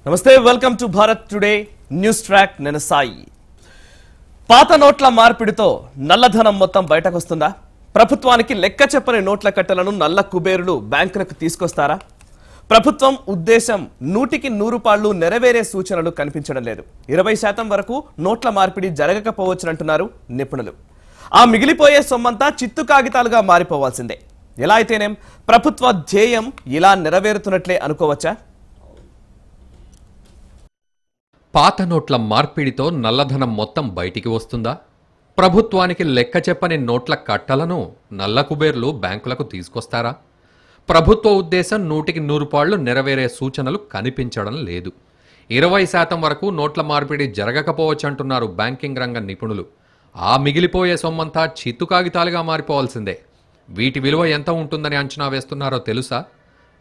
నమస్తే, welcome to Bharat today news track. నేను సాయి. పాత నోట్ల మార్పిడితో నల్లధనం మొత్తం బయటకు వస్తుందా? ప్రభుత్వానికి లెక్క చెప్పని నోట్ల కట్టలను నల్ల కుబేరులు బ్యాంకులకు తీసుకొస్తారా? ప్రభుత్వం ఉద్దేశం 100కి 100 పాళ్ళు నెరవేరే సూచనలు కనిపించడం లేదు. 20% వరకు నోట్ల మార్పిడి జరగకపోవచ్చునంటున్నారు నిపుణులు. ఆ మిగిలిపోయే సొమ్మంతా చిత్తు కాగితాలుగా మారిపోవాల్సిందే. ఎలా అయితేనేం ప్రభుత్వ ధ్యేయం ఇలా నెరవేరుతున్నట్లే అనుకోవచ్చా? పాత నోట్ల మార్పిడితో నల్లధనం మొత్తం బయటికి వస్తుందా? ప్రభుత్వానికి లెక్క చెప్పని నోట్ల కట్టలను నల్ల కుబేర్లు బ్యాంకులకు తీసుకొస్తారా? ప్రభుత్వ ఉద్దేశం 100కి 100 పాళ్ళు నెరవేరే సూచనలు కనిపించడం లేదు. 20% వరకు నోట్ల మార్పిడి జరగకపోవచ్చంటున్నారు బ్యాంకింగ్ రంగ నిపుణులు. ఆ మిగిలిపోయే సొమ్మంతా చిత్తు కాగితాలుగా మారిపోవాల్సిందే. వీటి విలువ ఎంత ఉంటుందని అంచనా వేస్తున్నారో తెలుసా?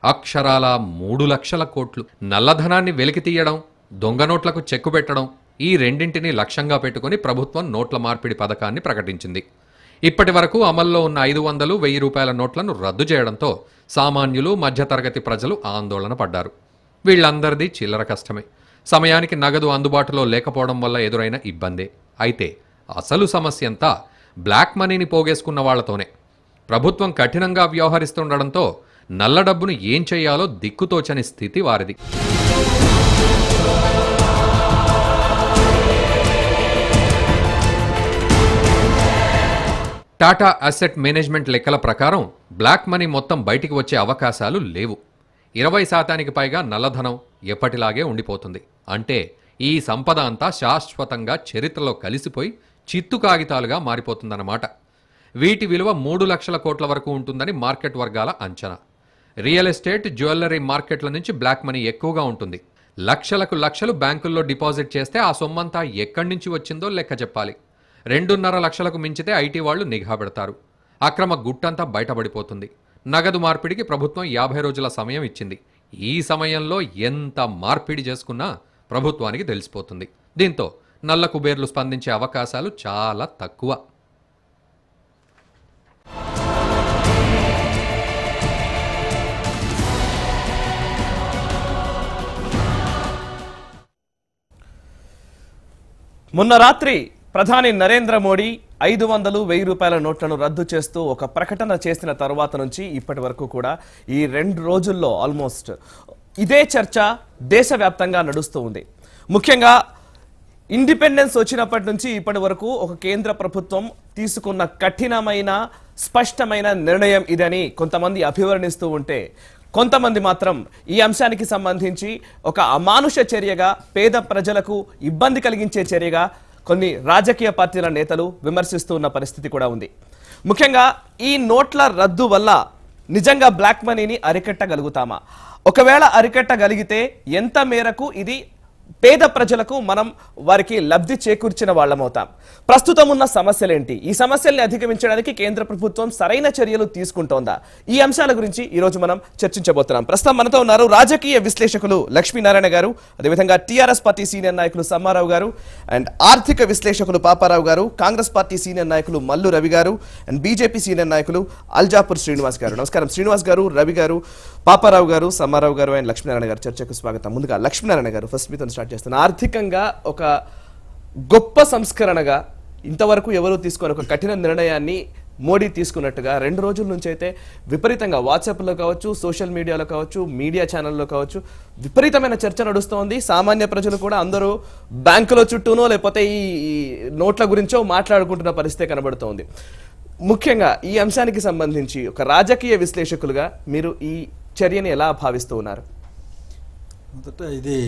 అక్షరాల 3 లక్షల కోట్లు. నల్లధనాన్ని వెలికి తీయడం, దొంగ నోట్లకు చెక్కు పెట్టడం, ఈ రెండింటినీ లక్ష్యంగా పెట్టుకుని ప్రభుత్వం నోట్ల మార్పిడి పథకాన్ని ప్రకటించింది. ఇప్పటి వరకు అమల్లో ఉన్న 500, 1000 రూపాయల నోట్లను రద్దు చేయడంతో సామాన్యులు, మధ్యతరగతి ప్రజలు ఆందోళన పడ్డారు. వీళ్లందరిది చిల్లర కష్టమే. సమయానికి నగదు అందుబాటులో లేకపోవడం వల్ల ఎదురైన ఇబ్బందే. అయితే అసలు సమస్య అంతా బ్లాక్ మనీని పోగేసుకున్న వాళ్లతోనే. ప్రభుత్వం కఠినంగా వ్యవహరిస్తుండడంతో నల్ల డబ్బును ఏం చేయాలో దిక్కుతోచని స్థితి వారిది. టాటా అసెట్ మేనేజ్మెంట్ లెక్కల ప్రకారం బ్లాక్ మనీ మొత్తం బయటికి వచ్చే అవకాశాలు లేవు. 20% పైగా నల్లధనం ఎప్పటిలాగే ఉండిపోతుంది. అంటే ఈ సంపద అంతా శాశ్వతంగా చరిత్రలో కలిసిపోయి చిత్తు కాగితాలుగా మారిపోతుందన్నమాట. వీటి విలువ 3 లక్షల కోట్ల వరకు ఉంటుందని మార్కెట్ వర్గాల అంచనా. రియల్ ఎస్టేట్, జ్యువెలరీ మార్కెట్ల నుంచి బ్లాక్ మనీ ఎక్కువగా ఉంటుంది. లక్షలకు లక్షలు బ్యాంకుల్లో డిపాజిట్ చేస్తే ఆ సొమ్మంతా ఎక్కడి నుంచి వచ్చిందో లెక్క చెప్పాలి. 2.5 లక్షలకు మించితే ఐటీ వాళ్లు నిఘా పెడతారు. అక్రమ గుట్టంతా బయటపడిపోతుంది. నగదు మార్పిడికి ప్రభుత్వం 50 రోజుల సమయం ఇచ్చింది. ఈ సమయంలో ఎంత మార్పిడి చేసుకున్నా ప్రభుత్వానికి తెలిసిపోతుంది. దీంతో నల్ల కుబేర్లు స్పందించే అవకాశాలు చాలా తక్కువ. మొన్న రాత్రి ప్రధాని నరేంద్ర మోడీ 500, 1000 రూపాయల నోట్లను రద్దు చేస్తూ ఒక ప్రకటన చేసిన తర్వాత నుంచి ఇప్పటి వరకు కూడా ఈ 2 రోజుల్లో ఆల్మోస్ట్ ఇదే చర్చ దేశవ్యాప్తంగా నడుస్తూ ఉంది. ముఖ్యంగా ఇండిపెండెన్స్ వచ్చినప్పటి నుంచి ఇప్పటి వరకు ఒక కేంద్ర ప్రభుత్వం తీసుకున్న కఠినమైన, స్పష్టమైన నిర్ణయం ఇదని కొంతమంది అభివర్ణిస్తూ ఉంటే, కొంతమంది మాత్రం ఈ అంశానికి సంబంధించి ఒక అమానుష చర్యగా, పేద ప్రజలకు ఇబ్బంది కలిగించే చర్యగా కొన్ని రాజకీయ పార్టీల నేతలు విమర్శిస్తూ ఉన్న పరిస్థితి కూడా ఉంది. ముఖ్యంగా ఈ నోట్ల రద్దు వల్ల నిజంగా బ్లాక్ మనీని అరికట్టగలుగుతామా? ఒకవేళ అరికట్టగలిగితే ఎంత మేరకు ఇది పేద ప్రజలకు మనం వారికి లబ్ధి చేకూర్చిన వాళ్ళమవుతాం? ప్రస్తుతం ఉన్న సమస్యలేంటి? ఈ సమస్యల్ని అధిగమించడానికి కేంద్ర ప్రభుత్వం సరైన చర్యలు తీసుకుంటోందా? ఈ అంశాల గురించి ఈరోజు మనం చర్చించబోతున్నాం. ప్రస్తుతం మనతో ఉన్నారు రాజకీయ విశ్లేషకులు లక్ష్మీనారాయణ గారు, అదేవిధంగా టీఆర్ఎస్ పార్టీ సీనియర్ నాయకులు సమ్మారావు గారు, అండ్ ఆర్థిక విశ్లేషకులు పాపారావు గారు, కాంగ్రెస్ పార్టీ సీనియర్ నాయకులు మల్లు రవి గారు, అండ్ బీజేపీ సీనియర్ నాయకులు అల్జాపూర్ శ్రీనివాస్ గారు. నమస్కారం శ్రీనివాస్ గారు, రవి గారు, పాపారావు గారు, సమ్మారావు గారు అండ్ లక్ష్మీనారాయణ గారు. చర్చకు స్వాగతం. ముందుగా లక్ష్మీనారాయణ గారు, ఫస్ట్ మీతో స్టార్ట్ చేస్తున్నా. ఆర్థికంగా ఒక గొప్ప సంస్కరణగా ఇంతవరకు ఎవరు తీసుకొని ఒక కఠిన నిర్ణయాన్ని మోడీ తీసుకున్నట్టుగా 2 రోజుల నుంచి అయితే విపరీతంగా వాట్సాప్లో కావచ్చు, సోషల్ మీడియాలో కావచ్చు, మీడియా ఛానల్లో కావచ్చు విపరీతమైన చర్చ నడుస్తోంది. సామాన్య ప్రజలు కూడా అందరూ బ్యాంకుల చుట్టూనో లేకపోతే ఈ నోట్ల గురించో మాట్లాడుకుంటున్న పరిస్థితి కనబడుతోంది. ముఖ్యంగా ఈ అంశానికి సంబంధించి ఒక రాజకీయ విశ్లేషకులుగా మీరు ఈ చర్యని ఎలా భావిస్తూ ఉన్నారు? మొదట ఇది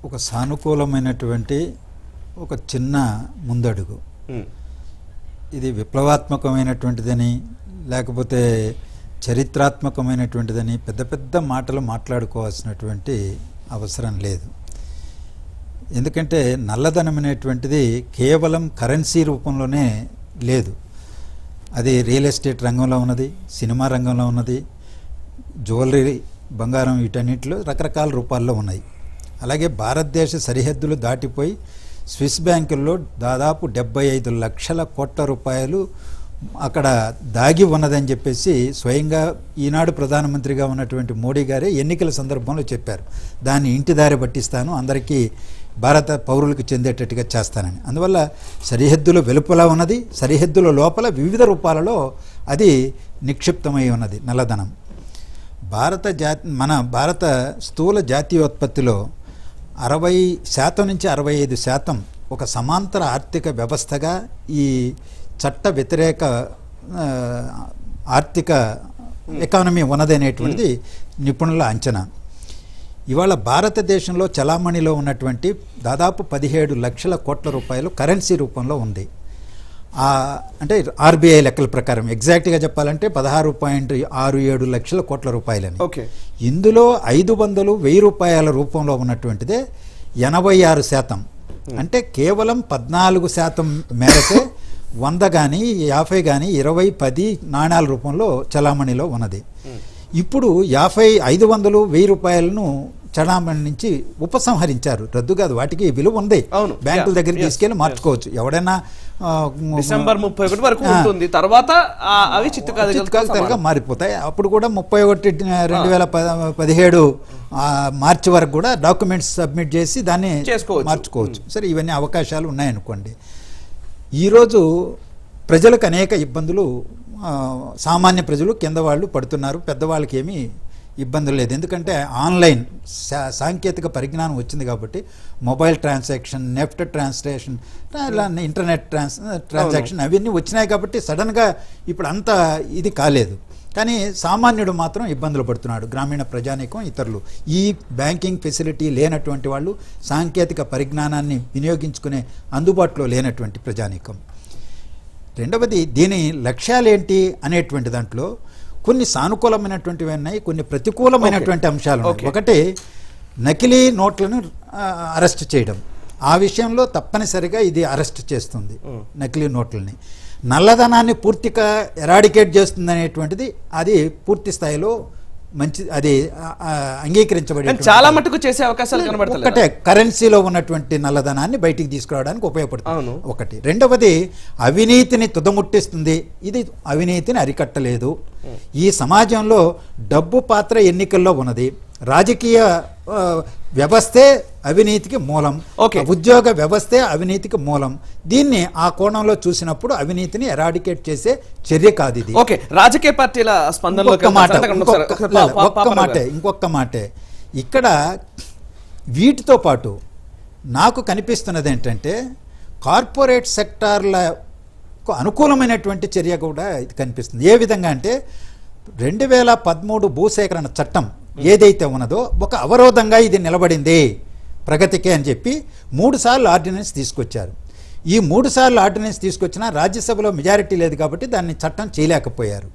ఒక సానుకూలమైనటువంటి ఒక చిన్న ముందడుగు. ఇది విప్లవాత్మకమైనటువంటిదని, లేకపోతే చరిత్రాత్మకమైనటువంటిదని పెద్ద పెద్ద మాటలు మాట్లాడుకోవాల్సినటువంటి అవసరం లేదు. ఎందుకంటే నల్లధనం అనేటువంటిది కేవలం కరెన్సీ రూపంలోనే లేదు. అది రియల్ ఎస్టేట్ రంగంలో ఉన్నది, సినిమా రంగంలో ఉన్నది, జ్యువెలరీ, బంగారం, వీటన్నిటిలో రకరకాల రూపాల్లో ఉన్నాయి. అలాగే భారతదేశ సరిహద్దులు దాటిపోయి స్విస్ బ్యాంకుల్లో దాదాపు 75 లక్షల కోట్ల రూపాయలు అక్కడ దాగి ఉన్నదని చెప్పేసి స్వయంగా ఈనాడు ప్రధానమంత్రిగా ఉన్నటువంటి మోడీ గారే ఎన్నికల సందర్భంలో చెప్పారు. దాన్ని ఇంటి దారి పట్టిస్తాను, అందరికీ భారత పౌరులకు చెందేటట్టుగా చేస్తానని. అందువల్ల సరిహద్దుల వెలుపల ఉన్నది, సరిహద్దుల లోపల వివిధ రూపాలలో అది నిక్షిప్తమై ఉన్నది నల్లధనం. మన భారత స్థూల జాతీయోత్పత్తిలో 60% నుంచి 65% ఒక సమాంతర ఆర్థిక వ్యవస్థగా ఈ చట్ట వ్యతిరేక ఆర్థిక ఎకానమీ ఉన్నదనేటువంటిది నిపుణుల అంచనా. ఇవాళ భారతదేశంలో చలామణిలో ఉన్నటువంటి దాదాపు 17 లక్షల కోట్ల రూపాయలు కరెన్సీ రూపంలో ఉంది. అంటే ఆర్బీఐ లెక్కల ప్రకారం ఎగ్జాక్ట్గా చెప్పాలంటే 16.67 లక్షల కోట్ల రూపాయలని. ఇందులో 500, 1000 రూపాయల రూపంలో ఉన్నటువంటిదే 86%. అంటే కేవలం 14% మేరకే 100 కానీ 50 కానీ 20, 10 నాణ్యాల రూపంలో చలామణిలో ఉన్నది. ఇప్పుడు 500, 1000 రూపాయలను చలామణి నుంచి ఉపసంహరించారు. రద్దు కాదు, వాటికి విలువ ఉంది. బ్యాంకుల దగ్గరికి తీసుకెళ్లి మార్చుకోవచ్చు. ఎవడైనా డిసెంబర్ 31 వరకు ఉంటుంది, తర్వాత అవి చిత్తకాలుగా మారిపోతాయి. అప్పుడు కూడా 31, 2017 మార్చి వరకు కూడా డాక్యుమెంట్స్ సబ్మిట్ చేసి దాన్ని మార్చుకోవచ్చు. సరే, ఇవన్నీ అవకాశాలు ఉన్నాయనుకోండి. ఈరోజు ప్రజలకు అనేక ఇబ్బందులు, సామాన్య ప్రజలు కింద వాళ్ళు పడుతున్నారు. పెద్దవాళ్ళకి ఏమీ ఇబ్బందులు లేదు. ఎందుకంటే ఆన్లైన్ సాంకేతిక పరిజ్ఞానం వచ్చింది కాబట్టి mobile transaction, NEFT transaction, internet transaction అవన్నీ వచ్చినాయి కాబట్టి సడన్గా ఇప్పుడు అంత ఇది కాలేదు. కానీ సామాన్యుడు మాత్రం ఇబ్బందులు పడుతున్నాడు, గ్రామీణ ప్రజానీకం, ఇతరులు. ఈ బ్యాంకింగ్ ఫెసిలిటీ లేనటువంటి వాళ్ళు, సాంకేతిక పరిజ్ఞానాన్ని వినియోగించుకునే అందుబాటులో లేనటువంటి ప్రజానీకం. రెండవది, దీని లక్ష్యాలేంటి అనేటువంటి దాంట్లో కొన్ని సానుకూలమైనటువంటివి ఉన్నాయి, కొన్ని ప్రతికూలమైనటువంటి అంశాలు. ఒకటి, నకిలీ నోట్లను అరెస్ట్ చేయడం. ఆ విషయంలో తప్పనిసరిగా ఇది అరెస్ట్ చేస్తుంది నకిలీ నోట్లని. నల్లధనాన్ని పూర్తిగా ఎరాడికేట్ చేస్తుంది అనేటువంటిది అది పూర్తి స్థాయిలో మంచి, అది అంగీకరించబడి చాలా మటుకు చేసే అవకాశాలు కనబడతాయి. ఒకటే, కరెన్సీలో ఉన్నటువంటి నల్లధనాన్ని బయటికి తీసుకురావడానికి ఉపయోగపడుతుంది ఒకటి. రెండవది, అవినీతిని తుదముట్టిస్తుంది. ఇది అవినీతిని అరికట్టలేదు. ఈ సమాజంలో డబ్బు పాత్ర ఎన్నికల్లో ఉన్నది. రాజకీయ వ్యవస్థే అవినీతికి మూలం, ఉద్యోగ వ్యవస్థే అవినీతికి మూలం. దీన్ని ఆ కోణంలో చూసినప్పుడు అవినీతిని ఎరాడికేట్ చేసే చర్య కాదు ఇది. రాజకీయ పార్టీల స్పందన. ఇంకొక మాటే ఇక్కడ వీటితో పాటు నాకు కనిపిస్తున్నది ఏంటంటే, కార్పొరేట్ సెక్టార్లకు అనుకూలమైనటువంటి చర్య కూడా ఇది కనిపిస్తుంది. ఏ విధంగా అంటే, 2013 భూసేకరణ చట్టం ఏదైతే ఉన్నదో ఒక అవరోధంగా ఇది నిలబడింది ప్రగతికే అని చెప్పి 3 సార్లు ఆర్డినెన్స్ తీసుకొచ్చారు. ఈ 3 సార్లు ఆర్డినెన్స్ తీసుకొచ్చినా రాజ్యసభలో మెజారిటీ లేదు కాబట్టి దాన్ని చట్టం చేయలేకపోయారు.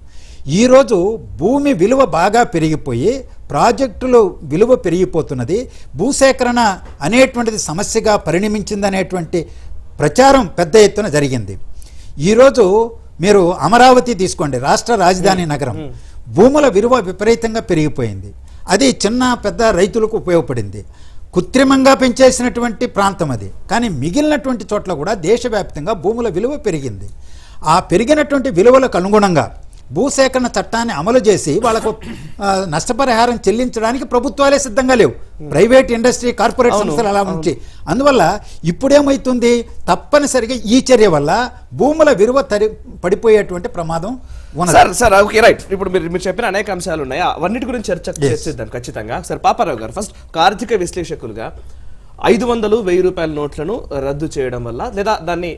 ఈరోజు భూమి విలువ బాగా పెరిగిపోయి ప్రాజెక్టులు విలువ పెరిగిపోతున్నది, భూసేకరణ అనేటువంటిది సమస్యగా పరిణమించిందనేటువంటి ప్రచారం పెద్ద ఎత్తున జరిగింది. ఈరోజు మీరు అమరావతి తీసుకోండి, రాష్ట్ర రాజధాని నగరం. భూముల విలువ విపరీతంగా పెరిగిపోయింది. అది చిన్న పెద్ద రైతులకు ఉపయోగపడింది. కృత్రిమంగా పెంచేసినటువంటి ప్రాంతం అది. కానీ మిగిలినటువంటి చోట్ల కూడా దేశవ్యాప్తంగా భూముల విలువ పెరిగింది. ఆ పెరిగినటువంటి విలువలకు అనుగుణంగా భూసేకరణ చట్టాన్ని అమలు చేసి వాళ్ళకు నష్టపరిహారం చెల్లించడానికి ప్రభుత్వాలే సిద్ధంగా లేవు. ప్రైవేట్ ఇండస్ట్రీ, కార్పొరేట్ సంస్థలు అలా ఉంచి, అందువల్ల ఇప్పుడేమవుతుంది, తప్పనిసరిగా ఈ చర్య వల్ల భూముల విలువ పడిపోయేటువంటి ప్రమాదం ఉన్నది. Sir okay, right. ఇప్పుడు మీరు చెప్పిన అనేక అంశాలు ఉన్నాయి, అవన్నిటి గురించి చర్చిద్దాం ఖచ్చితంగా. సార్ పాపారావు గారు, ఫస్ట్ ఆర్థిక విశ్లేషకులుగా 500, 1000 రూపాయల నోట్లను రద్దు చేయడం వల్ల, లేదా దాన్ని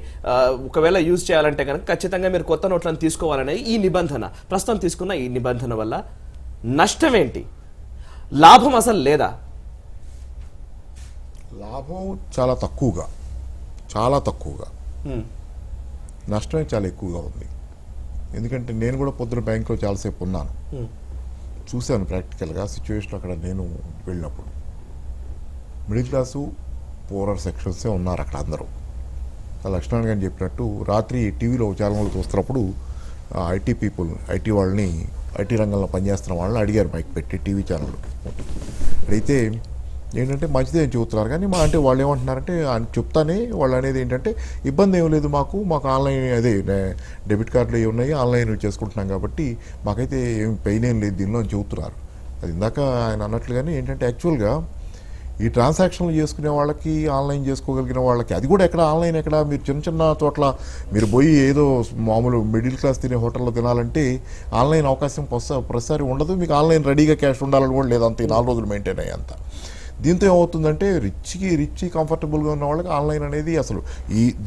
ఒకవేళ యూజ్ చేయాలంటే కనుక ఖచ్చితంగా మీరు కొత్త నోట్లను తీసుకోవాలనే ఈ నిబంధన, ప్రస్తుతం తీసుకున్న ఈ నిబంధన వల్ల నష్టం ఏంటి, లాభం అసలు లేదా? లాభం చాలా తక్కువగా నష్టమే చాలా ఎక్కువగా ఉంది. ఎందుకంటే నేను కూడా పొద్దున బ్యాంకులో చాలాసేపు ఉన్నాను, చూశాను ప్రాక్టికల్గా సిచ్యువేషన్. అక్కడ నేను వెళ్ళినప్పుడు మిడిల్ క్లాసు, పూరర్ సెక్షన్సే ఉన్నారు అక్కడ అందరూ. లక్ష్మణ్ గారు చెప్పినట్టు రాత్రి టీవీలో ఛానల్లో చూస్తున్నప్పుడు ఐటీ పీపుల్, ఐటీ వాళ్ళని, ఐటీ రంగంలో పనిచేస్తున్న వాళ్ళని అడిగారు మైక్ పెట్టి టీవీ ఛానల్. అయితే ఏంటంటే మంచిదే అని చెబుతున్నారు కానీ అంటే వాళ్ళు ఏమంటున్నారంటే చెప్తానే వాళ్ళు అనేది ఏంటంటే ఇబ్బంది ఏం లేదు మాకు ఆన్లైన్ అదే డెబిట్ కార్డులు ఏమి ఉన్నాయి ఆన్లైన్ చేసుకుంటున్నాం కాబట్టి మాకైతే ఏం పెయిన్ ఏం లేదు దీనిలో అని చెబుతున్నారు. అది ఇందాక ఆయన అన్నట్లుగానే ఏంటంటే యాక్చువల్గా ఈ ట్రాన్సాక్షన్లు చేసుకునే వాళ్ళకి ఆన్లైన్ చేసుకోగలిగిన వాళ్ళకి అది కూడా ఎక్కడ ఆన్లైన్ ఎక్కడ మీరు చిన్న చిన్న చోట్ల మీరు పోయి ఏదో మామూలు మిడిల్ క్లాస్ తినే హోటల్లో తినాలంటే ఆన్లైన్ అవకాశం ప్రతిసారి ఉండదు. మీకు ఆన్లైన్ రెడీగా క్యాష్ ఉండాలని కూడా లేదు, అంత 4 రోజులు మెయింటైన్ అయ్యేంత. దీంతో ఏమవుతుందంటే రిచ్ కంఫర్టబుల్గా ఉన్న వాళ్ళకి ఆన్లైన్ అనేది అసలు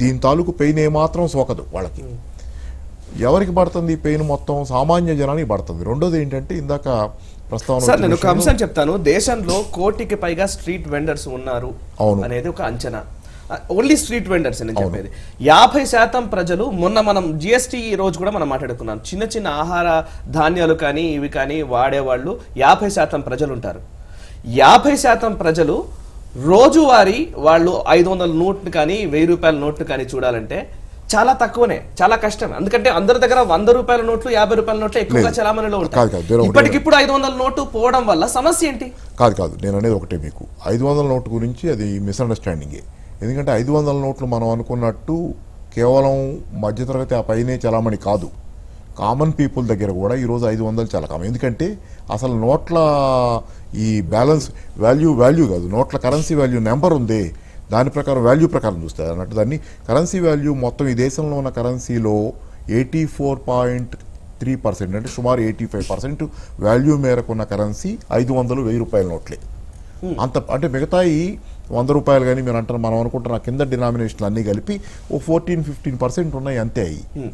దీని తాలూకు పెయిన్ ఏమాత్రం సోకదు వాళ్ళకి. ఎవరికి పడుతుంది ఈ పెయిన్? మొత్తం సామాన్య జనానికి పడుతుంది. రెండోది ఏంటంటే ఇందాక సార్ నేను ఒక అంశం చెప్తాను. దేశంలో 1 కోటికి పైగా స్ట్రీట్ వెండర్స్ ఉన్నారు అనేది ఒక అంచనా. ఓన్లీ స్ట్రీట్ వెండర్స్ నేను చెప్పేది. 50% ప్రజలు మొన్న మనం జిఎస్టీ రోజు కూడా మనం మాట్లాడుకున్నాం. చిన్న చిన్న ఆహార ధాన్యాలు కానీ ఇవి కానీ వాడేవాళ్ళు 50% ప్రజలు ఉంటారు. 50% ప్రజలు రోజువారీ వాళ్ళు 500 నోట్లు కానీ 1000 రూపాయల నోట్లు కానీ చూడాలంటే చాలా తక్కువనే, చాలా కష్టం. ఎందుకంటే అందరి దగ్గర 100 రూపాయల నోట్లు 50 రూపాయల నోట్లు ఎక్కువగా చలామణిలో ఉంటాయి. ఇప్పటికిప్పుడు 500 నోటు పోవడం వల్ల సమస్య ఏంటి? కాదు నేను అనేది ఒకటే, మీకు 500 నోటు గురించి అది మిస్అండర్స్టాండింగే. ఎందుకంటే 500 నోట్లు మనం అనుకున్నట్టు కేవలం మధ్యతరగతి ఆ పైనే చలామణి కాదు. కామన్ పీపుల్ దగ్గర కూడా ఈరోజు 500 చాలా కామన్. ఎందుకంటే అసలు నోట్ల ఈ బ్యాలెన్స్ వాల్యూ కాదు, నోట్ల కరెన్సీ వాల్యూ నెంబర్ ఉంది, దాని ప్రకారం వాల్యూ ప్రకారం చూస్తారు అన్నట్టు. దాన్ని కరెన్సీ వాల్యూ మొత్తం ఈ దేశంలో ఉన్న కరెన్సీలో 84.3% అంటే సుమారు 85% వాల్యూ మేరకు ఉన్న కరెన్సీ 500, 1000 రూపాయల నోట్లే. అంత అంటే మిగతా 100 రూపాయలు కానీ మీరు అంటారు మనం అనుకుంటున్న కింద డినామినేషన్లు అన్నీ కలిపి ఓ 14-15% ఉన్నాయి అంతే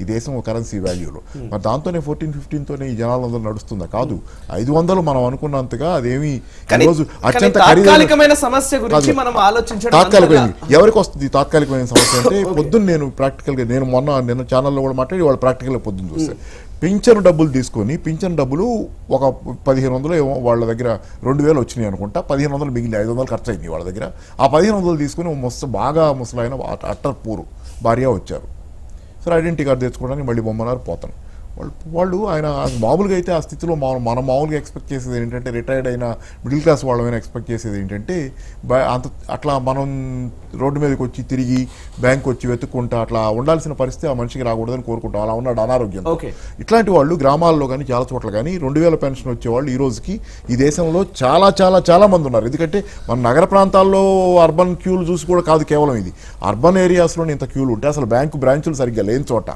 ఈ దేశం కరెన్సీ వాల్యూలో. మరి దాంతోనే 14-15తోనే ఈ జనాలందరూ నడుస్తుందా? కాదు. 500 మనం అనుకున్నంతగా అదేమి ఈరోజు అత్యంత తాత్కాలికమైన సమస్య గురించి మనం ఆలోచించడం. తాత్కాలికమైన ఎవరికి వస్తుంది తాత్కాలికమైన సమస్య అంటే పొద్దున్న నేను ప్రాక్టికల్గా నిన్న ఛానల్లో కూడా మాట్లాడి వాళ్ళు ప్రాక్టికల్గా పొద్దున్న చూస్తే పింఛన్ డబ్బులు తీసుకొని పింఛన్ డబ్బులు ఒక 1500 ఏమో వాళ్ళ దగ్గర 2000 వచ్చినాయి అనుకుంటా, 1500 మిగిలిన 500 ఖర్చు అయింది వాళ్ళ దగ్గర. ఆ 1500 తీసుకుని బాగా ముసలాయన అట్టర్ పూరు భార్య వచ్చారు. సరే ఐడెంటిటీ కార్డు తెచ్చుకోవడానికి మళ్ళీ బొమ్మన్నారు పోతాను. వాళ్ళు ఆయన మామూలుగా అయితే ఆ స్థితిలో మనం మామూలుగా ఎక్స్పెక్ట్ చేసేది ఏంటంటే రిటైర్డ్ అయిన మిడిల్ క్లాస్ వాళ్ళమైనా ఎక్స్పెక్ట్ చేసేది ఏంటంటే అట్లా మనం రోడ్డు మీదకి వచ్చి తిరిగి బ్యాంక్ వచ్చి వెతుక్కుంటా అట్లా ఉండాల్సిన పరిస్థితి ఆ మనిషికి రాకూడదని కోరుకుంటాం. అలా ఉన్నాడు అనారోగ్యం. ఇట్లాంటి వాళ్ళు గ్రామాల్లో కానీ చాలా చోట్ల కానీ 2000 పెన్షన్ వచ్చేవాళ్ళు ఈ రోజుకి ఈ దేశంలో చాలా చాలా చాలా మంది ఉన్నారు. ఎందుకంటే మన నగర ప్రాంతాల్లో అర్బన్ క్యూలు చూసి కూడా కాదు, కేవలం ఇది అర్బన్ ఏరియాస్లోనే ఇంత క్యూలు ఉంటాయి. అసలు బ్రాంచులు సరిగ్గా లేని చోట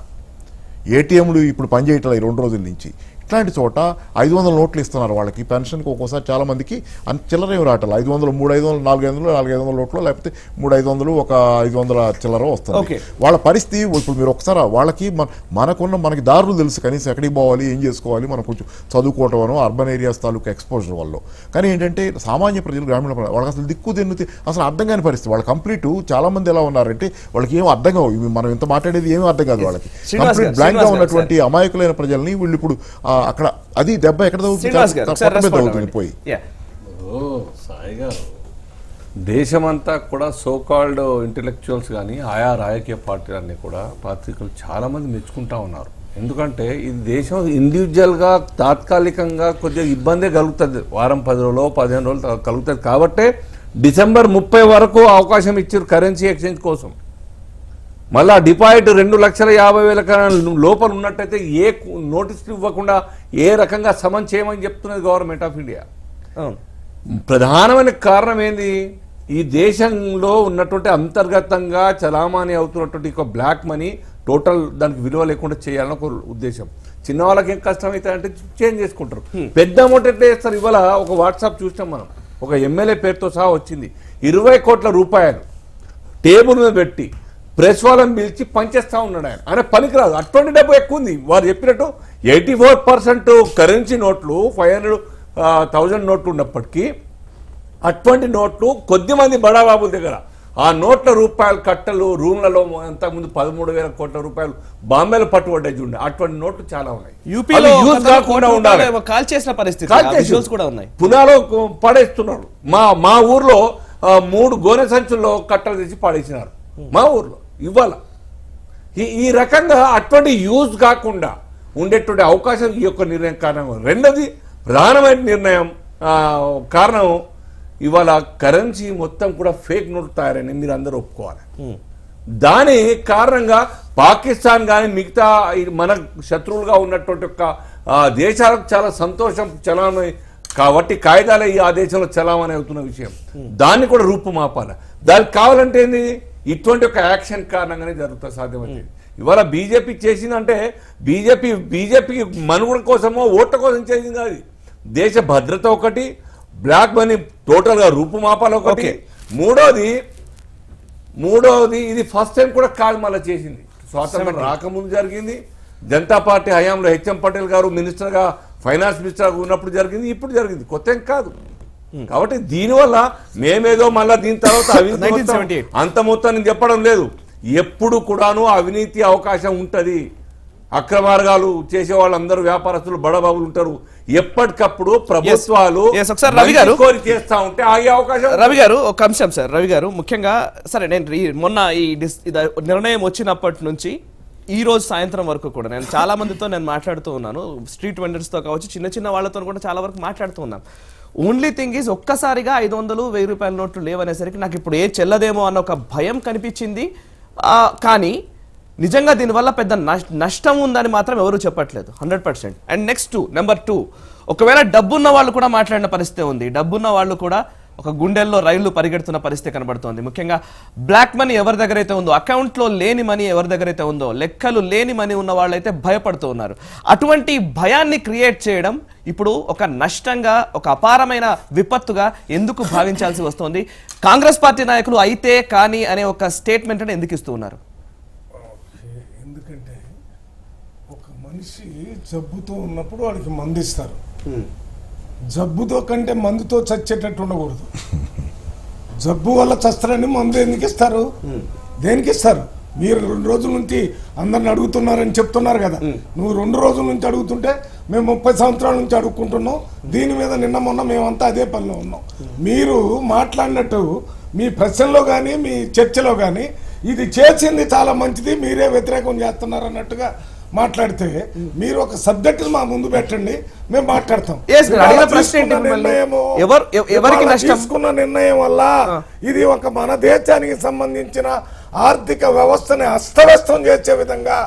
ఏటీఎంలు ఇప్పుడు పనిచేయట్లేదు ఈ 2 రోజుల నుంచి. ఇట్లాంటి చోట 500 నోట్లు ఇస్తున్నారు వాళ్ళకి పెన్షన్కి. ఒక్కోసారి చాలా మందికి అంత చిల్లరేమి రావట్లేదు. 500, 300, 400 నోట్లు లేకపోతే 300, ఒక 500 చిల్లర వస్తుంది. వాళ్ళ పరిస్థితి ఇప్పుడు మీరు ఒకసారి వాళ్ళకి మనకి దారులు తెలుసు, కనీసం ఎక్కడికి పోవాలి ఏం చేసుకోవాలి మనం కొంచెం చదువుకోవటం అర్బన్ ఏరియాస్ తాలూకు ఎక్స్పోజర్ వల్ల. కానీ ఏంటంటే సామాన్య ప్రజలు గ్రామీణ వాళ్ళకి అసలు అసలు అర్థం కాని పరిస్థితి. వాళ్ళు కంప్లీట్ చాలా మంది ఎలా ఉన్నారంటే వాళ్ళకి ఏం అర్థం కావు, మనం ఇంత మాట్లాడేది ఏమీ అర్థం కాదు వాళ్ళకి. కంప్లీట్ బ్లాంక్ గా ఉన్నటువంటి అమాయకులైన ప్రజల్ని వీళ్ళు ఇప్పుడు అక్కడ అది దెబ్బ ఎక్కడ తగ్గుతుంది పోయి. సాయి గారు, దేశమంతా కూడా సోకాల్డ్ ఇంటెలెక్చువల్స్ కానీ ఆయా రాజకీయ పార్టీలన్నీ కూడా పత్రికలు చాలా మంది మెచ్చుకుంటా ఉన్నారు. ఎందుకంటే ఇది దేశం ఇండివిజువల్గా తాత్కాలికంగా కొద్దిగా ఇబ్బందే కలుగుతుంది, వారం 10 రోజులు 15 రోజులు కలుగుతుంది. కాబట్టే డిసెంబర్ 30 వరకు అవకాశం ఇచ్చారు కరెన్సీ ఎక్స్చేంజ్ కోసం. మళ్ళా డిపాజిట్ 2,50,000 లోపల ఉన్నట్టయితే ఏ నోటీసులు ఇవ్వకుండా ఏ రకంగా సమన్ చేయమని చెప్తున్నది గవర్నమెంట్ ఆఫ్ ఇండియా. ప్రధానమైన కారణం ఏంది? ఈ దేశంలో ఉన్నటువంటి అంతర్గతంగా చలామణి అవుతున్నటువంటి ఒక బ్లాక్ మనీ టోటల్ దానికి విలువ లేకుండా చేయాలని ఒక ఉద్దేశం. చిన్న వాళ్ళకి ఏం కష్టం అవుతుంది అంటే చేంజ్ చేసుకుంటారు. పెద్ద అమౌంట్ ఎట్లా చేస్తారు? ఇవాళ ఒక వాట్సాప్ చూసినాం మనం, ఒక ఎమ్మెల్యే పేరుతో సహా వచ్చింది 20 కోట్ల రూపాయలు టేబుల్ మీద పెట్టి ప్రెస్ వాళ్ళని పిలిచి పనిచేస్తూ ఉన్నాడు ఆయన పనికిరాదు. అటువంటి డబ్బు ఎక్కువ ఉంది. వారు చెప్పినట్టు 84% కరెన్సీ నోట్లు 500,000 నోట్లు ఉన్నప్పటికీ అటువంటి నోట్లు కొద్దిమంది బడాబాబుల దగ్గర ఆ నోట్ల రూపాయల కట్టలు రూమ్లలో అంతకుముందు 13,000 కోట్ల రూపాయలు బాంబేలో పట్టుబడ్డాయి చూడండి. అటువంటి నోట్లు చాలా ఉన్నాయి. పునాలో పడేస్తున్నారు. మా ఊర్లో 3 గోనె సంచుల్లో కట్టలు తెచ్చి పడేసినారు మా ఊర్లో. ఇవాళ ఈ రకంగా అటువంటి యూజ్ కాకుండా ఉండేటువంటి అవకాశం ఈ యొక్క నిర్ణయం కారణం. రెండోది ప్రధానమైన నిర్ణయం కారణం ఇవాళ కరెన్సీ మొత్తం కూడా ఫేక్ నోట్ తయారని మీరు అందరూ ఒప్పుకోవాలి. దాని కారణంగా పాకిస్తాన్ కానీ మిగతా మన శత్రువులుగా ఉన్నటువంటి ఒక దేశాలకు చాలా సంతోషం చలామణి కాబట్టి కాయిదాలే ఈ ఆ దేశంలో చలామణి అవుతున్న విషయం. దాన్ని కూడా రూపుమాపాలి. దానికి కావాలంటే ఏంది, ఇటువంటి ఒక యాక్షన్ కారణంగానే జరుగుతా సాధ్యమైంది. ఇవాళ బీజేపీ చేసిందంటే బీజేపీ మనుగడ కోసమో ఓట్ల కోసం చేసింది కాదు. దేశ భద్రత ఒకటి, బ్లాక్ మనీ టోటల్ గా రూపుమాపాలు ఒకటి. మూడవది ఇది ఫస్ట్ టైం కూడా కాదు, మళ్ళీ చేసింది స్వాతంత్రం రాకముందు జరిగింది. జనతా పార్టీ హయాంలో హెచ్ఎం పటేల్ గారు మినిస్టర్ గా ఫైనాన్స్ మినిస్టర్ గా ఉన్నప్పుడు జరిగింది, ఇప్పుడు జరిగింది, కొత్త ఏం కాదు. కాబట్టి దీనివల్ల మేమేదో మళ్ళీ దీని తర్వాత అవినీతి అంత మొత్తం నేను చెప్పడం లేదు. ఎప్పుడు కూడాను అవినీతి అవకాశం ఉంటది. అక్రమార్గాలు చేసే వాళ్ళందరూ వ్యాపారస్తులు బడబాబులు ఉంటారు. ఎప్పటికప్పుడు ప్రభుత్వాలు కోరి చేస్తా ఉంటే ఆగే అవకాశం. రవి గారు ఒక అంశం సార్, రవి గారు ముఖ్యంగా సరే నేను మొన్న ఈ నిర్ణయం వచ్చినప్పటి నుంచి ఈ రోజు సాయంత్రం వరకు కూడా నేను చాలా మందితో నేను మాట్లాడుతూ ఉన్నాను. స్ట్రీట్ వెండర్స్తో కావచ్చు, చిన్న చిన్న వాళ్ళతో కూడా చాలా వరకు మాట్లాడుతూ ఉన్నాం. ఓన్లీ థింగ్ ఈజ్ ఒక్కసారిగా 500, 1000 రూపాయల నోట్లు లేవనేసరికి నాకు ఇప్పుడు ఏ చెల్లదేమో అన్న ఒక భయం కనిపించింది. కానీ నిజంగా దీనివల్ల పెద్ద నష్టం ఉందని మాత్రం ఎవరు చెప్పట్లేదు 100%. అండ్ నెక్స్ట్ నెంబర్ 2, ఒకవేళ డబ్బున్న వాళ్ళు కూడా మాట్లాడిన పరిస్థితి ఉంది. డబ్బున్న వాళ్ళు కూడా ఒక గుండెల్లో రైళ్లు పరిగెడుతున్న పరిస్థితి కనబడుతోంది. ముఖ్యంగా బ్లాక్ మనీ ఎవరి దగ్గర అయితే ఉందో, అకౌంట్లో లేని మనీ ఎవరి దగ్గర అయితే ఉందో, లెక్కలు లేని మనీ ఉన్న వాళ్ళైతే భయపడుతూ ఉన్నారు. అటువంటి భయాన్ని క్రియేట్ చేయడం ఇప్పుడు ఒక నష్టంగా, ఒక అపారమైన విపత్తుగా ఎందుకు భావించాల్సి వస్తోంది? కాంగ్రెస్ పార్టీ నాయకులు అయితే కానీ అనే ఒక స్టేట్మెంట్ అని ఎందుకు ఇస్తూ ఉన్నారు? ఎందుకంటే ఒక మనిషి జబ్బుతో ఉన్నప్పుడు వాడికి మందు ఇస్తారు. జబ్బుతో కంటే మందుతో చచ్చేటట్టు ఉండకూడదు. జబ్బు వల్ల చస్తారని మందు ఎందుకు ఇస్తారు? దేనికి ఇస్తారు? మీరు 2 రోజుల నుంచి అందరిని అడుగుతున్నారని చెప్తున్నారు కదా. నువ్వు 2 రోజుల నుంచి అడుగుతుంటే మేము 30 సంవత్సరాల నుంచి అడుగుకుంటున్నాం. దీని మీద నిన్న మొన్న మేమంతా అదే పనిలో ఉన్నాం. మీరు మాట్లాడినట్టు మీ ప్రశ్నలో కానీ మీ చర్చలో కానీ ఇది చేసింది చాలా మంచిది, మీరే వ్యతిరేకం చేస్తున్నారు అన్నట్టుగా మాట్లాడితే మీరు ఒక సబ్జెక్ట్ మా ముందు పెట్టండి, మేము మాట్లాడతాం. తీసుకున్న నిర్ణయం వల్ల ఇది ఒక మన దేశానికి సంబంధించిన ఆర్థిక వ్యవస్థని అస్తవ్యస్తం చేసే విధంగా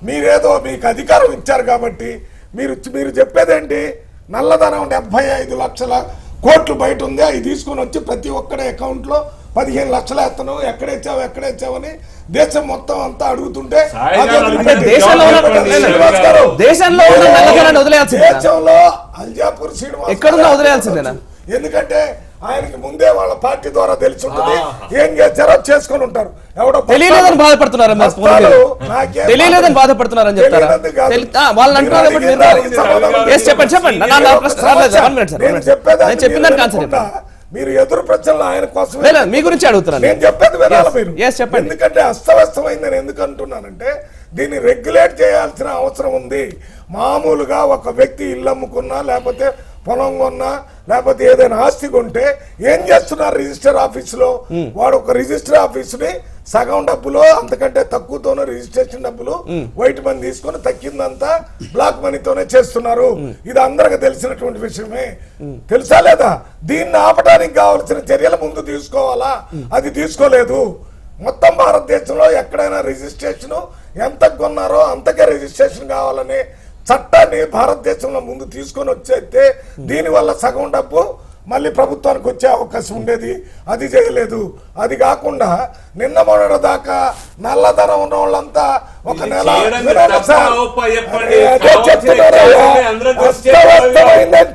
మీరేదో మీకు అధికారం ఇచ్చారు కాబట్టి మీరు చెప్పేదేంటి? నల్లధనం 75 లక్షల కోట్లు బయట ఉంది, అవి తీసుకుని వచ్చి ప్రతి ఒక్కడే అకౌంట్ లో 15 లక్షలు వేస్తాను, ఎక్కడేచ్చావని దేశం మొత్తం అంతా అడుగుతుంటే దేశంలో అల్జాపూర్ శ్రీనివాస్ ఎందుకంటే ఆయనకి ముందే వాళ్ళ పార్టీ ద్వారా తెలిసి ఉంటుంది ఏం చేశారో చేసుకుని ఉంటారు. ఎవడో తెలియలేదని బాధపడుతున్నారని చెప్తారా? మీరు ఎదురు ప్రశ్నలు ఆయన కోసం మీ గురించి అడుగుతున్నాను. నేను చెప్పేది వినాలి మీరు. ఎందుకంటే అస్తవ్యస్తమైందని ఎందుకు అంటున్నానంటే దీన్ని రెగ్యులేట్ చేయాల్సిన అవసరం ఉంది. మామూలుగా ఒక వ్యక్తి ఇల్లు అమ్ముకున్నా, లేకపోతే పొలం కొన్నా, లేకపోతే ఏదైనా ఆస్తి కొంటే ఏం చేస్తున్నారు? రిజిస్టర్ ఆఫీసులో వాడు ఒక రిజిస్టర్ ఆఫీసుని సగం డబ్బులో అంతకంటే తక్కువతోనే రిజిస్ట్రేషన్ డబ్బులు వైట్ మనీ తీసుకొని తక్కిందంతా బ్లాక్ మనీతోనే చేస్తున్నారు. ఇది అందరికి తెలిసినటువంటి విషయమే. తెలుసా లేదా? దీన్ని ఆపడానికి కావాల్సిన చర్యలు ముందు తీసుకోవాలా? అది తీసుకోలేదు. మొత్తం భారతదేశంలో ఎక్కడైనా రిజిస్ట్రేషన్ ఎంత కొన్నారో అంతకే రిజిస్ట్రేషన్ కావాలనే చట్టాన్ని భారతదేశంలో ముందు తీసుకొని వచ్చేస్తే దీనివల్ల సగం డబ్బు మళ్ళీ ప్రభుత్వానికి వచ్చే అవకాశం ఉండేది. అది చేయలేదు. అది కాకుండా నిన్న మొన్నటి దాకా నల్లధనం ఉన్న వాళ్ళంతా ఒక నెల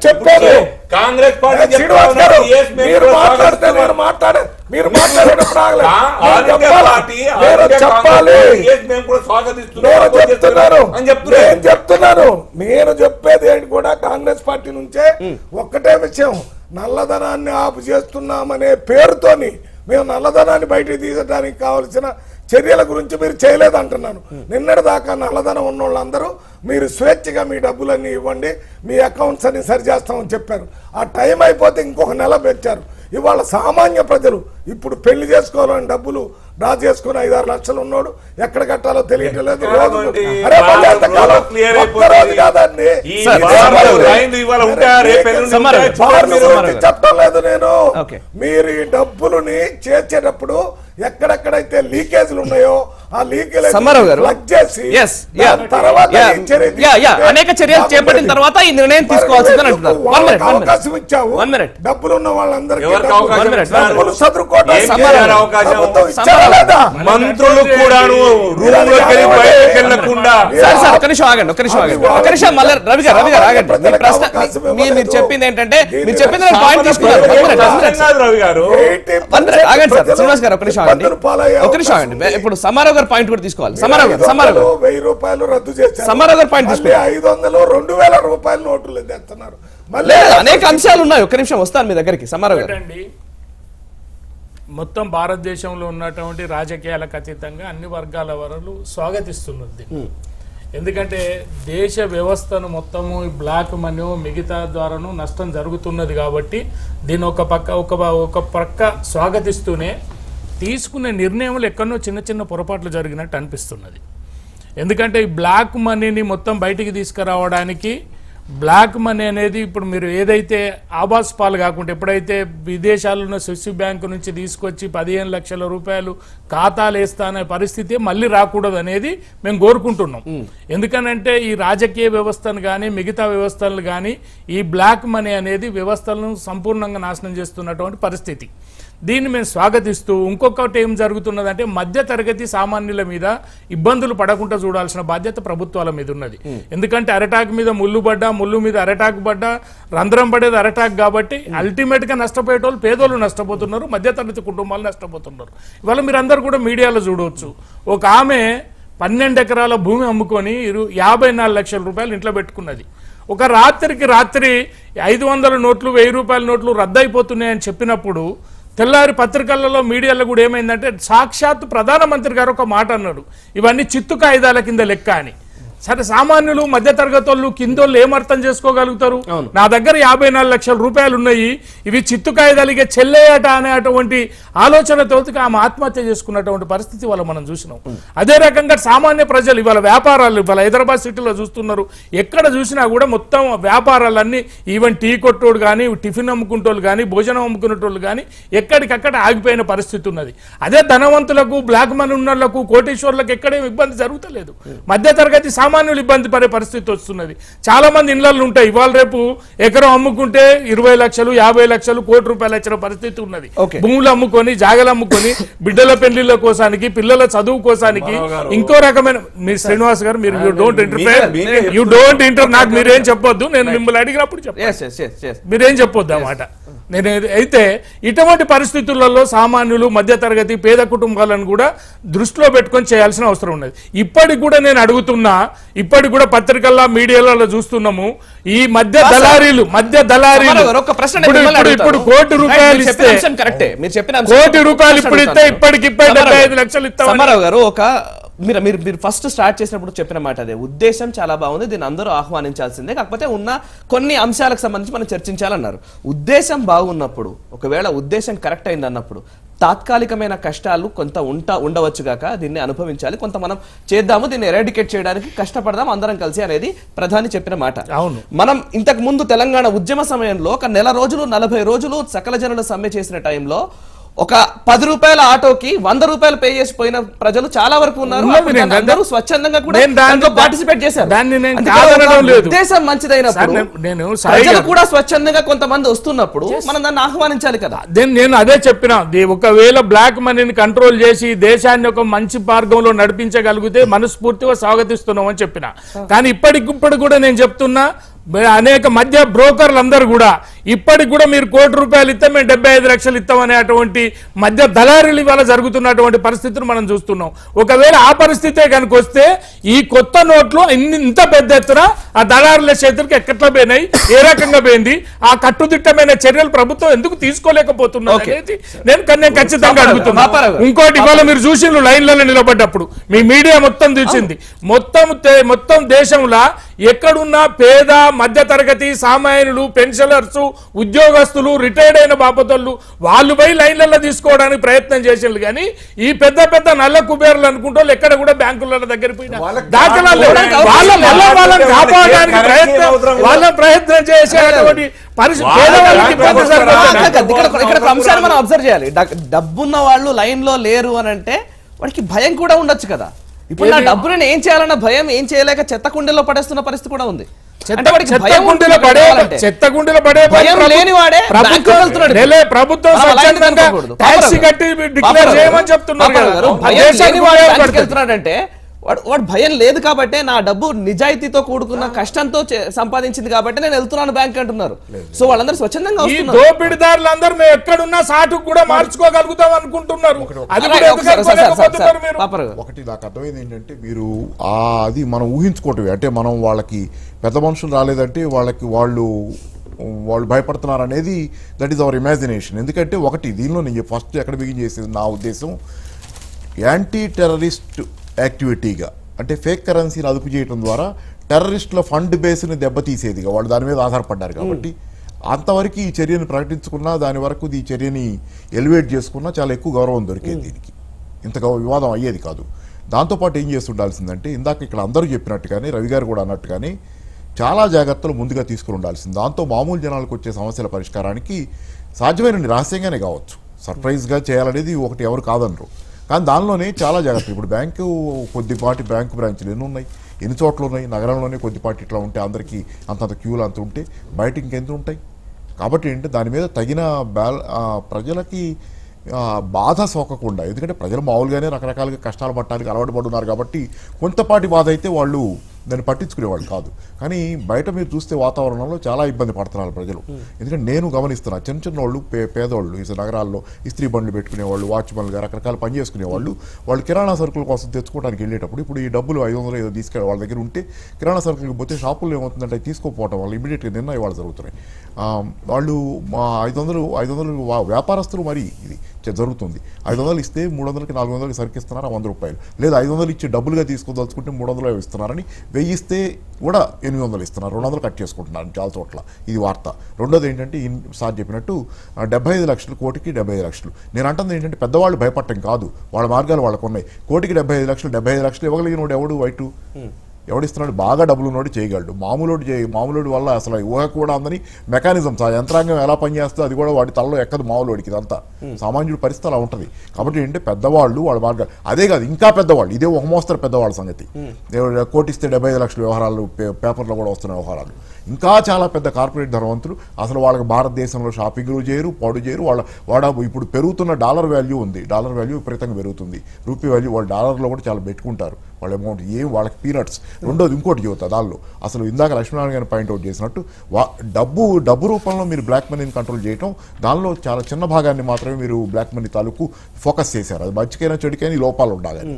చెప్పారు. కాంగ్రెస్ శ్రీనివాస్ గారు మీరు మాట్లాడితే నేను మాట్లాడే మీరు మాట్లాడేటప్పుడు నేను చెప్పేది ఏంటి కూడా కాంగ్రెస్ పార్టీ నుంచే ఒక్కటే విషయం, నల్లధనాన్ని ఆపు చేస్తున్నామనే పేరుతోని మేము నల్లధనాన్ని బయటికి తీసడానికి కావలసిన చర్యల గురించి మీరు చేయలేదంటున్నాను. నిన్నటి దాకా నల్లధనం ఉన్న వాళ్ళందరూ మీరు స్వేచ్ఛగా మీ డబ్బులన్నీ ఇవ్వండి, మీ అకౌంట్స్ అన్ని సరి చేస్తామని చెప్పారు. ఆ టైం అయిపోతే ఇంకొక నెల పెట్టారు. ఇవాళ సామాన్య ప్రజలు ఇప్పుడు పెళ్లి చేసుకోవాలని డబ్బులు డ్రా చేసుకుని 5-6 లక్షలు ఉన్నాడు ఎక్కడ కట్టాలో తెలియట్లేదు. చెప్పడం లేదు నేను. మీరు ఈ డబ్బులని చేర్చేటప్పుడు ఎక్కడెక్కడైతే లీకేజీలు ఉన్నాయో ఆ లీకేజ్ అనేక చర్యలు చేపట్టిన తర్వాత ఈ నిర్ణయం తీసుకోవాల్సిందని అంటున్నారు. అవకాశం ఇచ్చావు, డబ్బులు ఉన్న వాళ్ళందరికీ మంత్రులు కూడా మీరు చెప్పింది ఏంటంటే మీరు చెప్పింది పాయింట్ తీసుకున్నారు రవి గారు. శ్రీనివాస్ గారు ఒక నిమిషం ఆగండి. ఇప్పుడు సమారావు గారు పాయింట్ కూడా తీసుకోవాలి. సమారావు గారు 1000 రూపాయలు రద్దు చేశారు. సమారావు గారు పాయింట్ తీసుకోవాలి. 500 2000 రూపాయల నోట్లు తెస్తున్నారు. మళ్ళీ అనేక అంశాలు ఉన్నాయి. ఒక్క నిమిషం వస్తాను మీ దగ్గరికి. సమారావు గారు మొత్తం భారతదేశంలో ఉన్నటువంటి రాజకీయాలకు అతీతంగా అన్ని వర్గాల వారు స్వాగతిస్తున్నది. ఎందుకంటే దేశ వ్యవస్థను మొత్తము బ్లాక్ మనీ మిగతా ద్వారాను నష్టం జరుగుతున్నది కాబట్టి దీని ఒక పక్క స్వాగతిస్తూనే తీసుకునే నిర్ణయంలో ఎక్కడో చిన్న చిన్న పొరపాట్లు జరిగినట్టు అనిపిస్తున్నది. ఎందుకంటే ఈ బ్లాక్ మనీని మొత్తం బయటికి తీసుకురావడానికి బ్లాక్ మనీ అనేది ఇప్పుడు మీరు ఏదైతే ఆవాస్ పాలు కాకుండా ఎప్పుడైతే విదేశాల్లో స్విస్ బ్యాంకు నుంచి తీసుకొచ్చి 15 లక్షల రూపాయలు ఖాతాలు వేస్తా అనే పరిస్థితి మళ్ళీ రాకూడదు అనేది మేము కోరుకుంటున్నాం. ఎందుకనంటే ఈ రాజకీయ వ్యవస్థను కానీ మిగతా వ్యవస్థలను కానీ ఈ బ్లాక్ మనీ అనేది వ్యవస్థలను సంపూర్ణంగా నాశనం చేస్తున్నటువంటి పరిస్థితి. దీన్ని మేము స్వాగతిస్తూ ఇంకొకటి ఏం జరుగుతున్నదంటే మధ్య తరగతి సామాన్యుల మీద ఇబ్బందులు పడకుండా చూడాల్సిన బాధ్యత ప్రభుత్వాల మీద ఉన్నది. ఎందుకంటే అరటాక్ మీద ముళ్ళు మీద అరటాక్ పడ్డా రంధ్రం పడేది అరటాక్ కాబట్టి అల్టిమేట్ గా నష్టపోయేటోళ్ళు పేదోళ్ళు నష్టపోతున్నారు, మధ్యతరగతి కుటుంబాలు నష్టపోతున్నారు. ఇవాళ మీరు అందరు కూడా మీడియాలో చూడవచ్చు, ఒక ఆమె 12 ఎకరాల భూమి అమ్ముకొని 54 లక్షల రూపాయలు ఇంట్లో పెట్టుకున్నది. ఒక రాత్రికి రాత్రి 500 నోట్లు 1000 రూపాయల నోట్లు రద్దయిపోతున్నాయని చెప్పినప్పుడు తెల్లారి పత్రికలలో మీడియాలో కూడా ఏమైందంటే సాక్షాత్ ప్రధానమంత్రి గారు ఒక మాట అన్నాడు, ఇవన్నీ చిత్తు కాయిదాల కింద లెక్క అని. సరే సామాన్యులు మధ్యతరగతి వాళ్ళు కిందోళ్ళు ఏమర్థం చేసుకోగలుగుతారు? నా దగ్గర 54 లక్షల రూపాయలు ఉన్నాయి, ఇవి చిత్తు కాయిదాలుగా చెల్లేయట అనేటువంటి ఆలోచనతో ఆమె ఆత్మహత్య చేసుకున్నటువంటి పరిస్థితి వాళ్ళ మనం చూసినాం. అదే రకంగా సామాన్య ప్రజలు ఇవాళ వ్యాపారాలు ఇవాళ హైదరాబాద్ సిటీలో చూస్తున్నారు, ఎక్కడ చూసినా కూడా మొత్తం వ్యాపారాలన్నీ ఈవెన్ టీ కొట్టోడు కానీ టిఫిన్ అమ్ముకుంటోళ్ళు కానీ భోజనం అమ్ముకునేటోళ్ళు కానీ ఎక్కడికక్కడ ఆగిపోయిన పరిస్థితి ఉన్నది. అదే ధనవంతులకు బ్లాక్ మనీ ఉన్నోళ్లకు కోటీశ్వర్లకు ఎక్కడేం ఇబ్బంది జరుగుతలేదు, మధ్యతరగతి సామాన్యులు ఇబ్బంది పడే పరిస్థితి వస్తున్నది. చాలా మంది ఇళ్లలో ఉంటాయి, ఇవాళ రేపు ఎకరం అమ్ముకుంటే 20 లక్షలు 50 లక్షలు కోటి రూపాయలు వచ్చిన పరిస్థితి ఉన్నది. భూములు అమ్ముకొని జాగలు అమ్ముకొని బిడ్డల పెళ్లిళ్ళ కోసానికి పిల్లల చదువు కోసానికి ఇంకో రకమైన మీ శ్రీనివాస్ గారు మీరు యూ డోంట్ ఇంటర్ నాకు మీరేం చెప్పొద్దు, నేను మిమ్మల్ని అడిగినప్పుడు చెప్పండి, మీరేం చెప్పొద్దు అన్నమాట. నేను అయితే ఇటువంటి పరిస్థితులలో సామాన్యులు మధ్యతరగతి పేద కుటుంబాలను కూడా దృష్టిలో పెట్టుకొని చేయాల్సిన అవసరం ఉన్నది. ఇప్పటికి కూడా నేను అడుగుతున్నా, ఇప్పటికి కూడా పత్రికల్లో మీడియాలలో చూస్తున్నాము, ఈ మధ్య దళారీలు ఇప్పుడు కోటి రూపాయలు ఇస్తే కోటి రూపాయలు ఇప్పుడు ఇస్తే ఇప్పటికిప్పుడు 75 లక్షలు ఇస్తాం. సమారావు గారు మీరు ఫస్ట్ స్టార్ట్ చేసినప్పుడు చెప్పిన మాట అదే, ఉద్దేశం చాలా బాగుంది, దీన్ని అందరూ ఆహ్వానించాల్సిందే, కాకపోతే ఉన్న కొన్ని అంశాలకు సంబంధించి మనం చర్చించాలన్నారు. ఉద్దేశం బాగున్నప్పుడు ఒకవేళ ఉద్దేశం కరెక్ట్ అయింది అన్నప్పుడు తాత్కాలికమైన కష్టాలు కొంత ఉండవచ్చు గాక దీన్ని అనుభవించాలి, కొంత మనం చేద్దాము, దీన్ని ఎరాడికేట్ చేయడానికి కష్టపడదాం అందరం కలిసి అనేది ప్రధాని చెప్పిన మాట. మనం ఇంతకు ముందు తెలంగాణ ఉద్యమ సమయంలో ఒక 1 నెల రోజులు 40 రోజులు సకల జనుల సమ్మె చేసిన టైంలో ఒక 10 రూపాయల ఆటోకి 100 రూపాయలు పే చేసిపోయిన ప్రజలు చాలా వరకు ఉన్నారు. అందరూ స్వచ్ఛందంగా కూడా దాంట్లో పార్టిసిపేట్ చేశారు. ఉద్దేశం మంచిదైనప్పుడు ప్రజలు కూడా స్వచ్ఛందంగా కొంతమంది వస్తున్నప్పుడు మనం దాన్ని ఆహ్వానించాలి కదా. నేను అదే చెప్పిన, ఒకవేళ బ్లాక్ మనీని కంట్రోల్ చేసి దేశాన్ని ఒక మంచి మార్గంలో నడిపించగలిగితే మనస్ఫూర్తిగా స్వాగతిస్తున్నాం అని చెప్పిన. కానీ ఇప్పటికిప్పుడు కూడా నేను చెప్తున్నా, అనేక మధ్య బ్రోకర్లు అందరూ కూడా ఇప్పటికి కూడా మీరు కోటి రూపాయలు ఇస్తే మేము 75 లక్షలు ఇస్తామనేటువంటి మధ్య దళారీలు ఇవాళ జరుగుతున్నటువంటి పరిస్థితిని మనం చూస్తున్నాం. ఒకవేళ ఆ పరిస్థితే కనుక వస్తే ఈ కొత్త నోట్లు ఇంత పెద్ద ఎత్తున ఆ దళారుల చేతులకు ఎక్కట్లా పోయినాయి, ఏ రకంగా పోయింది, ఆ కట్టుదిట్టమైన చర్యలు ప్రభుత్వం ఎందుకు తీసుకోలేకపోతున్నది అనేది నేను ఖచ్చితంగా అడుగుతున్నా. ఇంకోటి ఇవాళ మీరు చూసిండ్రు లైన్లలో నిలబడ్డప్పుడు మీ మీడియా మొత్తం చూసింది, మొత్తం దేశంలో ఎక్కడున్నా పేద మధ్యతరగతి సామాన్యులు పెన్షనర్స్ ఉద్యోగస్తులు రిటైర్డ్ అయిన బాపతోళ్ళు వాళ్ళు పోయి లైన్లలో తీసుకోవడానికి ప్రయత్నం చేసేది కానీ ఈ పెద్ద పెద్ద నల్ల కుబేర్లు అనుకుంటూ ఎక్కడ కూడా బ్యాంకుల దగ్గర పోయిన దాఖలాలు లేవు. వాళ్ళని కాపాడడానికి ప్రయత్నం చేసేటువంటి ఇక్కడ అంశాన్ని మనం అబ్జర్వ్ చేయాలి. డబ్బున్న వాళ్ళు లైన్ లో లేరు అని అంటే వాడికి భయం కూడా ఉండొచ్చు కదా. ఇప్పుడు నా డబ్బుని ఏం చేయాలన్న భయం, ఏం చేయలేక చెత్త కుండీలో పడేస్తున్న పరిస్థితి కూడా ఉంది. ప్రభుత్వం అంటే వాడు భయం లేదు కాబట్టి, నా డబ్బు నిజాయితీతో కూడుకున్న కష్టంతో సంపాదించింది కాబట్టి నేను వెళ్తున్నాను బ్యాంక్ అంటున్నారు. సో వాళ్ళందరూ స్వచ్ఛందంగా వస్తున్నారు. దోపిడిదారులందరూ మేము ఎక్కడున్నా సాటుకు కూడా మార్చుకోగలుగుతాం అనుకుంటున్నారు. ఒకటి నాకు అర్థమైంది ఏంటంటే, మీరు అది మనం ఊహించుకోవటమే. అంటే మనం వాళ్ళకి పెద్ద మనుషులు రాలేదంటే వాళ్ళు భయపడుతున్నారు అనేది దట్ ఈస్ అవర్ ఇమాజినేషన్. ఎందుకంటే ఒకటి దీనిలో నేను ఫస్ట్ ఎక్కడ బిగిన్ చేసేది నా ఉద్దేశం, యాంటీ టెర్రరిస్ట్ యాక్టివిటీగా, అంటే ఫేక్ కరెన్సీని అదుపు చేయడం ద్వారా టెర్రరిస్టుల ఫండ్ బేస్ని దెబ్బతీసేదిగా వాళ్ళు దాని మీద ఆధారపడ్డారు కాబట్టి అంతవరకు ఈ చర్యను ప్రకటించుకున్నా, దాని వరకు ఈ చర్యని ఎలివేట్ చేసుకున్నా చాలా ఎక్కువ గౌరవం దొరికేది, దీనికి ఇంత వివాదం అయ్యేది కాదు. దాంతోపాటు ఏం చేస్తుండాల్సిందంటే, ఇందాక ఇక్కడ అందరూ చెప్పినట్టుగానే, రవి గారు కూడా అన్నట్టుగానే చాలా జాగ్రత్తలు ముందుగా తీసుకుని ఉండాల్సింది. దాంతో మామూలు జనాలకు వచ్చే సమస్యల పరిష్కారానికి సాధ్యమైన రహస్యంగానే కావచ్చు, సర్ప్రైజ్గా చేయాలనేది ఒకటి ఎవరు కాదనరు. కానీ దానిలోనే చాలా జాగ్రత్తలు. ఇప్పుడు కొద్దిపాటి బ్యాంకు బ్రాంచ్లు ఎన్ని ఉన్నాయి, ఎన్ని చోట్ల ఉన్నాయి, నగరంలోనే కొద్దిపాటి ఇట్లా ఉంటే అందరికీ అంతంత క్యూలు అంత ఉంటే బయట ఇంకెంత ఉంటాయి. కాబట్టి ఏంటంటే దాని మీద తగిన ప్రజలకి బాధ సోకకుండా, ఎందుకంటే ప్రజలు మామూలుగానే రకరకాలుగా కష్టాలు పట్టడానికి అలవాటు పడున్నారు కాబట్టి కొంతపాటి బాధ అయితే వాళ్ళు దాన్ని పట్టించుకునేవాళ్ళు కాదు. కానీ బయట మీరు చూస్తే వాతావరణంలో చాలా ఇబ్బంది పడుతున్నారు ప్రజలు. ఎందుకంటే నేను గమనిస్తున్నా, చిన్న చిన్న వాళ్ళు పేదవాళ్ళు ఈ నగరాల్లో ఇస్త్రీ బండ్లు పెట్టుకునేవాళ్ళు, వాచ్మెన్లుగా రకరకాల పని చేసుకునేవాళ్ళు, వాళ్ళు కిరాణా సరుకుల కోసం తెచ్చుకోవడానికి వెళ్ళేటప్పుడు ఇప్పుడు ఈ డబ్బులు 500 ఏదో తీసుకెళ్ళి వాళ్ళ దగ్గర ఉంటే కిరాణా సరుకులకు పోతే షాపుల్లో ఏమవుతుందంటే తీసుకోకపోవడం వల్ల ఇమీడియట్గా నిన్న ఇవాళ జరుగుతున్నాయి. వాళ్ళు 500 వ్యాపారస్తులు మరి ఇది జరుగుతుంది. 500 ఇస్తే 300కి 400కి సరికిస్తున్నారు 100 రూపాయలు, లేదా 500 ఇచ్చి డబ్బులుగా తీసుకోదలుచుకుంటే 300 ఇస్తున్నారని, 1000 ఇస్తే కూడా 800 ఇస్తున్నారు, 200 కట్ చేసుకుంటున్నారు చాలా చోట్ల. ఇది వార్త. రెండోది ఏంటంటే సార్ చెప్పినట్టు 75 లక్షలు, కోటికి 75 లక్షలు. నేను అంటుంది ఏంటంటే పెద్దవాళ్ళు భయపడటం కాదు, వాళ్ళ మార్గాలు వాళ్ళకు ఉన్నాయి. కోటికి 75 లక్షలు ఇవ్వగలిగినోడు ఎవడు వైటు ఎవడిస్తున్నాడు? బాగా డబ్బులు ఉన్నోడు చేయగలడు. మామూలుడి వల్ల అసలు ఊహ కూడా అందని మెకానిజమ్స్, ఆ యంత్రాంగం ఎలా పనిచేస్తుందో అది కూడా వాడి తలలో ఎక్కదు మామూలుడికి. ఇదంతా సామాన్యుడి పరిస్థితి అలా ఉంటుంది. కాబట్టి ఏంటంటే పెద్దవాళ్ళు వాళ్ళ మార్గాలు, అదే కాదు ఇంకా పెద్దవాళ్ళు, ఇదే ఒక మోస్తరు పెద్దవాళ్ళ సంగతి. కోటిస్తే 75 లక్షల వ్యవహారాలు పేపర్లో కూడా వస్తున్న వ్యవహారాలు. ఇంకా చాలా పెద్ద కార్పొరేట్ ధనవంతులు అసలు వాళ్ళకి భారతదేశంలో షాపింగ్లు చేయరు, చేయరు. వాడ ఇప్పుడు పెరుగుతున్న డాలర్ వాల్యూ ఉంది, డాలర్ వాల్యూ విపరీతంగా పెరుగుతుంది, రూపీ వాల్యూ వాళ్ళు డాలర్లో కూడా చాలా పెట్టుకుంటారు వాళ్ళ అమౌంట్, ఏం వాళ్ళకి పీనట్స్. రెండోది ఇంకోటి చెబుతా, దానిలో అసలు ఇందాక లక్ష్మీనారాయణ గారిని పాయింట్అవుట్ చేసినట్టు డబ్బు రూపంలో మీరు బ్లాక్ మనీని కంట్రోల్ చేయటం, దానిలో చాలా చిన్న భాగాన్ని మాత్రమే మీరు బ్లాక్ మనీ తాలూకు ఫోకస్ చేశారు. అది మంచికైనా చెడుకైనా ఈ లోపాలు ఉండాలని.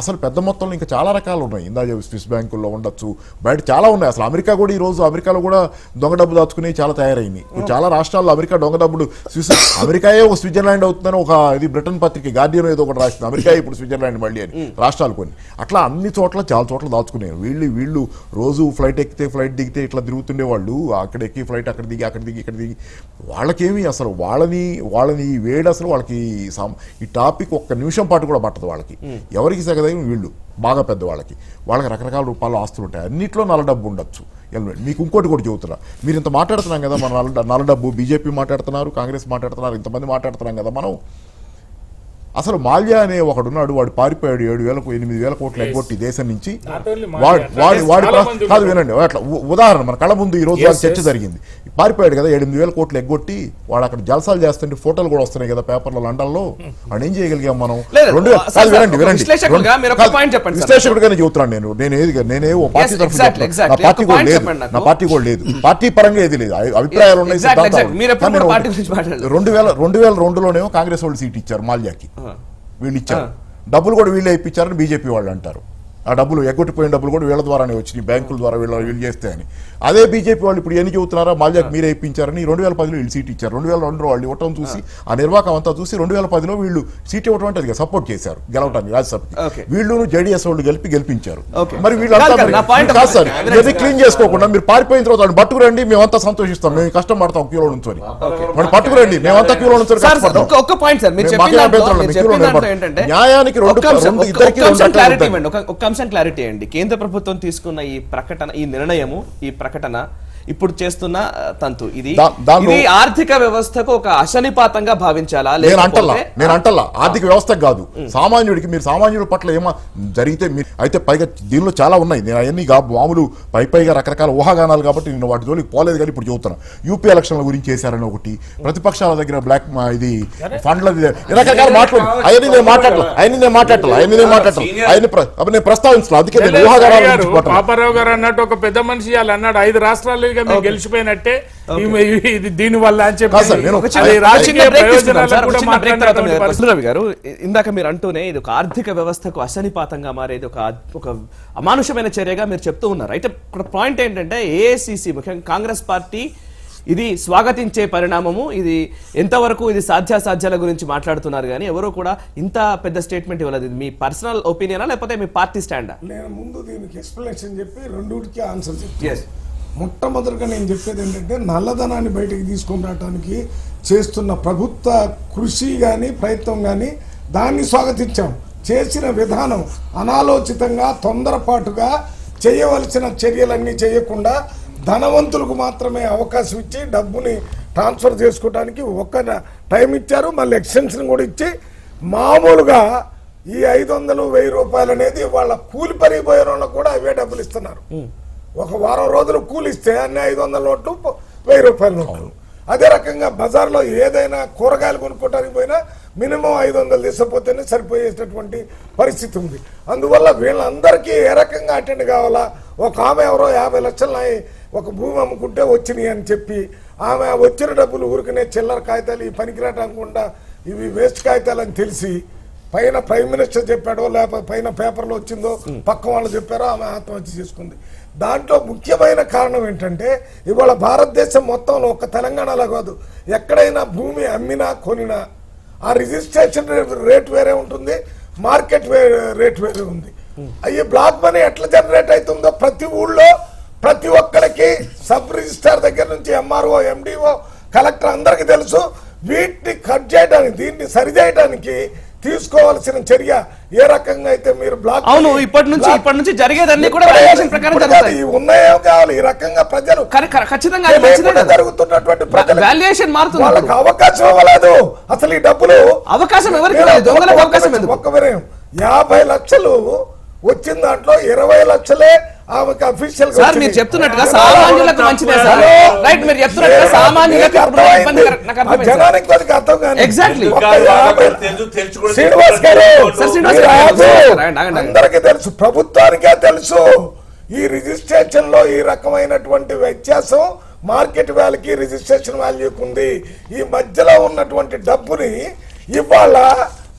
అసలు పెద్ద మొత్తంలో ఇంకా చాలా రకాలు ఉన్నాయి. ఇందాక స్విస్ బ్యాంకుల్లో ఉండొచ్చు, బయట చాలా ఉన్నాయి. అసలు అమెరికా కూడా ఈరోజు అమెరికాలో కూడా దొంగ డబ్బు దాచుకునే చాలా తయారైంది. చాలా రాష్ట్రాల్లో అమెరికా దొంగ డబ్బులు, అమెరికాయే ఒక స్విట్జర్లాండ్ అవుతుందని ఒక ఇది బ్రిటన్ పత్రిక గార్డియన్ ఏదో ఒకటి రాసింది, అమెరికా ఇప్పుడు స్విట్జర్లాండ్ మళ్ళీ అని రాష్ట్రాలు కొన్ని. అట్లా అన్ని చోట్ల చాలా చోట్ల దాచుకున్నారు. వీళ్ళు రోజు ఫ్లైట్ ఎక్కితే ఫ్లైట్ దిగితే ఇట్లా తిరుగుతుండే వాళ్ళు, అక్కడ ఎక్కి ఫ్లైట్ అక్కడ దిగి ఇక్కడ దిగి వాళ్ళకేమి అసలు వాళ్ళని వేడి అసలు వాళ్ళకి ఈ టాపిక్ ఒక్క నిమిషం పాటు కూడా పట్టదు వాళ్ళకి. ఎవరికి సగదైన వీళ్ళు బాగా పెద్దవాళ్ళకి, వాళ్ళకి రకరకాల రూపాల్లో ఆస్తులు ఉంటాయి. అన్నింటిలో నల్ల డబ్బు ఉండొచ్చు. మీకు ఇంకోటి కూడా చెబుతున్నా, మీరు ఇంత మాట్లాడుతున్నాం కదా, మన నల్ల డబ్బు బీజేపీ మాట్లాడుతున్నారు, కాంగ్రెస్ మాట్లాడుతున్నారు, ఇంతమంది మాట్లాడుతున్నాం కదా మనం. అసలు మాల్యా అనే ఒకడున్నాడు, వాడు పారిపోయాడు 7,000-8,000 కోట్లు ఎగ్గొట్టి దేశం నుంచి. వాడు కాదు వినండి, అట్లా ఉదాహరణ మన కళ్ళ ముందు ఈ రోజు చర్చ జరిగింది. పారిపోయాడు కదా 8,000 కోట్లు ఎగ్గొట్టి, వాడు అక్కడ జల్సాలు చేస్తుంటే ఫోటోలు కూడా వస్తున్నాయి కదా పేపర్లో లండన్లో. వాడు ఏం చేయగలిగాం మనం? విశ్లేషకుడిగానే చెబుతున్నాను నేనే ఓ పార్టీ తరఫున, నా పార్టీ కూడా లేదు, నా పార్టీ కూడా లేదు, పార్టీ పరంగా ఏది లేదు, అభిప్రాయాలు ఉన్నాయి, సిద్ధాంతాలు. 2002లోనేమో కాంగ్రెస్ వాళ్ళు సీట్ ఇచ్చారు మాల్యాకి, వీళ్ళు ఇచ్చారు. డబ్బులు కూడా వీళ్ళే ఇప్పించారని బీజేపీ వాళ్ళు అంటారు. ఆ డబ్బులు ఎగ్గొట్టిపోయిన డబ్బులు కూడా వీళ్ళ ద్వారానే వచ్చినాయి, బ్యాంకుల ద్వారా వీళ్ళు చేస్తే అని. అదే బీజేపీ వాళ్ళు ఇప్పుడు ఎన్ని చెబుతున్నారా, మాల్యాకి మీరే ఇప్పించారని 2010లో వీళ్ళు సీట్ ఇచ్చారు. 2002లో వాళ్ళు ఇవ్వటం చూసి ఆ నిర్వాహకం అంతా చూసి 2010లో వీళ్ళు సీట్ ఇవ్వటం అంటే అది సపోర్ట్ చేశారు గెలవటానికి రాజ్యసభకి. వీళ్ళు జేడీఎస్ వాళ్ళు గెలిపించారు. మరి వీళ్ళంతా క్లీన్ చేసుకోకుండా మీరు పారిపోయిన తర్వాత వాళ్ళు పట్టుకురండి, మేమంతా సంతోషిస్తాం, మేము కష్టం పడతాం క్యూలో నుంచొని, వాళ్ళు పట్టుకురండి, మేమంతా క్యూలో నుంచి న్యాయానికి క్లారిటీ అండి. కేంద్ర ప్రభుత్వం తీసుకున్న ఈ ప్రకటన, ఈ నిర్ణయము, ఈ ప్రకటన ఇప్పుడు చేస్తున్న తంతు ఇది ఆర్థిక వ్యవస్థకు ఒక అశనిపాతంగా భావించాలా? నేను అంటల్లా ఆర్థిక వ్యవస్థకు కాదు, సామాన్యుడికి. మీరు సామాన్యుడి పట్ల ఏమో జరిగితే మీరు అయితే పైగా దీనిలో చాలా ఉన్నాయి, నేను అవన్నీ మామూలు పైగా రకరకాల ఊహాగానాలు కాబట్టి నేను వాటి జోలికి పోలేదు. కానీ ఇప్పుడు చెబుతున్నాను, యూపీ ఎలక్షన్ల గురించి చేశారని ఒకటి, ప్రతిపక్షాల దగ్గర బ్లాక్ ఇది ఫండ్ల రకరకాల మాట్లాడు, అవన్నీ నేను మాట్లాడాలి నేను ప్రస్తావించాలి. అందుకే నేను ఊహాగానాలు. పాపారావు గారు అన్నట్టు ఒక పెద్ద మనిషి అన్నాడు 5 రాష్ట్రాలు గెలిచిపోయినట్టే దీని వల్ల అని చెప్పి గారు ఇందాక మీరు అంటూనే ఇది ఒక ఆర్థిక వ్యవస్థకు అశనిపాతంగా మారేది ఒక అమానుషమైన చర్యగా మీరు చెప్తూ ఉన్నారు. అయితే ఇక్కడ పాయింట్ ఏంటంటే ఏఐసిసి ముఖ్యంగా కాంగ్రెస్ పార్టీ ఇది స్వాగతించే పరిణామము. ఇది ఎంతవరకు ఇది సాధ్యాసాధ్యాల గురించి మాట్లాడుతున్నారు కానీ ఎవరో కూడా ఇంత పెద్ద స్టేట్మెంట్ ఇవ్వలేదు. ఇది మీ పర్సనల్ ఒపీనియనా లేకపోతే మీ పార్టీ స్టాండా? నేను ముందు దీనికి ఎక్స్ప్లెనేషన్ చెప్పి రెండుకి ఆన్సర్ చెప్తాను. మొట్టమొదటిగా నేను చెప్పేది ఏంటంటే నల్లధనాన్ని బయటకు తీసుకొని రావడానికి చేస్తున్న ప్రభుత్వ కృషి కానీ ప్రయత్నం కానీ దాన్ని స్వాగతించాం. చేసిన విధానం అనాలోచితంగా తొందరపాటుగా చేయవలసిన చర్యలన్నీ చేయకుండా ధనవంతులకు మాత్రమే అవకాశం ఇచ్చి డబ్బుని ట్రాన్స్ఫర్ చేసుకోవడానికి ఒక టైం ఇచ్చారు. మళ్ళీ ఎక్స్టెన్షన్ కూడా ఇచ్చి మామూలుగా ఈ 500-1000 రూపాయలు అనేది వాళ్ళ కూలి పనిపోయే వాళ్ళకు కూడా అవే డబ్బులు ఇస్తున్నారు. ఒక వారం రోజులు కూలిస్తే అన్ని 500 నోట్లు 1000 రూపాయల నోట్లు. అదే రకంగా బజార్లో ఏదైనా కూరగాయలు కొనుక్కోవడానికి పోయినా మినిమం 500 తీసుకపోతేనే సరిపోయేటటువంటి పరిస్థితి ఉంది. అందువల్ల వీళ్ళందరికీ ఏ రకంగా అటెండ్ కావాలా? ఒక ఆమె ఎవరో 50 లక్షలు ఒక భూమి అమ్ముకుంటే వచ్చినాయి అని చెప్పి ఆమె వచ్చిన డబ్బులు ఊరికనే చిల్లర కాగితాలు ఈ పనికిరాకుండా ఇవి వేస్ట్ కాగితాలు అని తెలిసి పైన ప్రైమ్ మినిస్టర్ చెప్పాడో లేకపోతే పైన పేపర్లో వచ్చిందో పక్క వాళ్ళు చెప్పారో ఆమె ఆత్మహత్య చేసుకుంది. దాంట్లో ముఖ్యమైన కారణం ఏంటంటే ఇవాళ భారతదేశం మొత్తంలో ఒక్క తెలంగాణలో కాదు, ఎక్కడైనా భూమి అమ్మినా కొనినా ఆ రిజిస్ట్రేషన్ రేట్ వేరే ఉంటుంది, మార్కెట్ రేట్ వేరే ఉంది. అయ్యి బ్లాక్ మనీ ఎట్లా జనరేట్ అవుతుందో ప్రతి ఊళ్ళో ప్రతి ఒక్కరికి సబ్ రిజిస్ట్రార్ దగ్గర నుంచి ఎంఆర్ఓ, ఎండిఓ, కలెక్టర్ అందరికీ తెలుసు. వీటిని కట్ చేయడానికి, దీన్ని సరిచేయడానికి తీసుకోవాల్సిన చర్య ఏ రకంగా అయితే మీరు బ్లాక్ అవును ఇప్పటి నుంచి జరిగేదన్నీ కూడా వాల్యుయేషన్ ప్రకారం జరుగుతాయి. ఉన్నాయో కావాలి ఈ రకంగా ప్రజలు ఖచ్చితంగా జరుగుతున్నటువంటి వాల్యుయేషన్ మారుతుంది. వాళ్ళకి అవకాశం ఇవ్వలేదు. అసలు ఈ డబ్బులు అవకాశం ఎవరికి లేదు? దొంగలకు అవకాశం ఎందుకు? ఒక్క వినయం 50 లక్షలు వచ్చిన దాంట్లో 20 లక్షలే ఆమెకు అఫీషియల్ గా. సార్ మీరు చెప్తున్నట్టుగా సామాన్యులకు మంచిదే సార్, రైట్? మీరు చెప్తున్నట్టుగా సామాన్యులకు జనానికి కొద్దిగా అర్థం కానీ ఎగ్జాక్ట్లీ శ్రీనివాస్ గారు అందరికీ తెలుసు, ప్రభుత్వానికే తెలుసు ఈ రిజిస్ట్రేషన్ లో ఈ రకమైనటువంటి వ్యత్యాసం మార్కెట్ వాల్యూకి రిజిస్ట్రేషన్ వాల్యూకి ఉంది. ఈ మధ్యలో ఉన్నటువంటి డబ్బుని ఇవాళ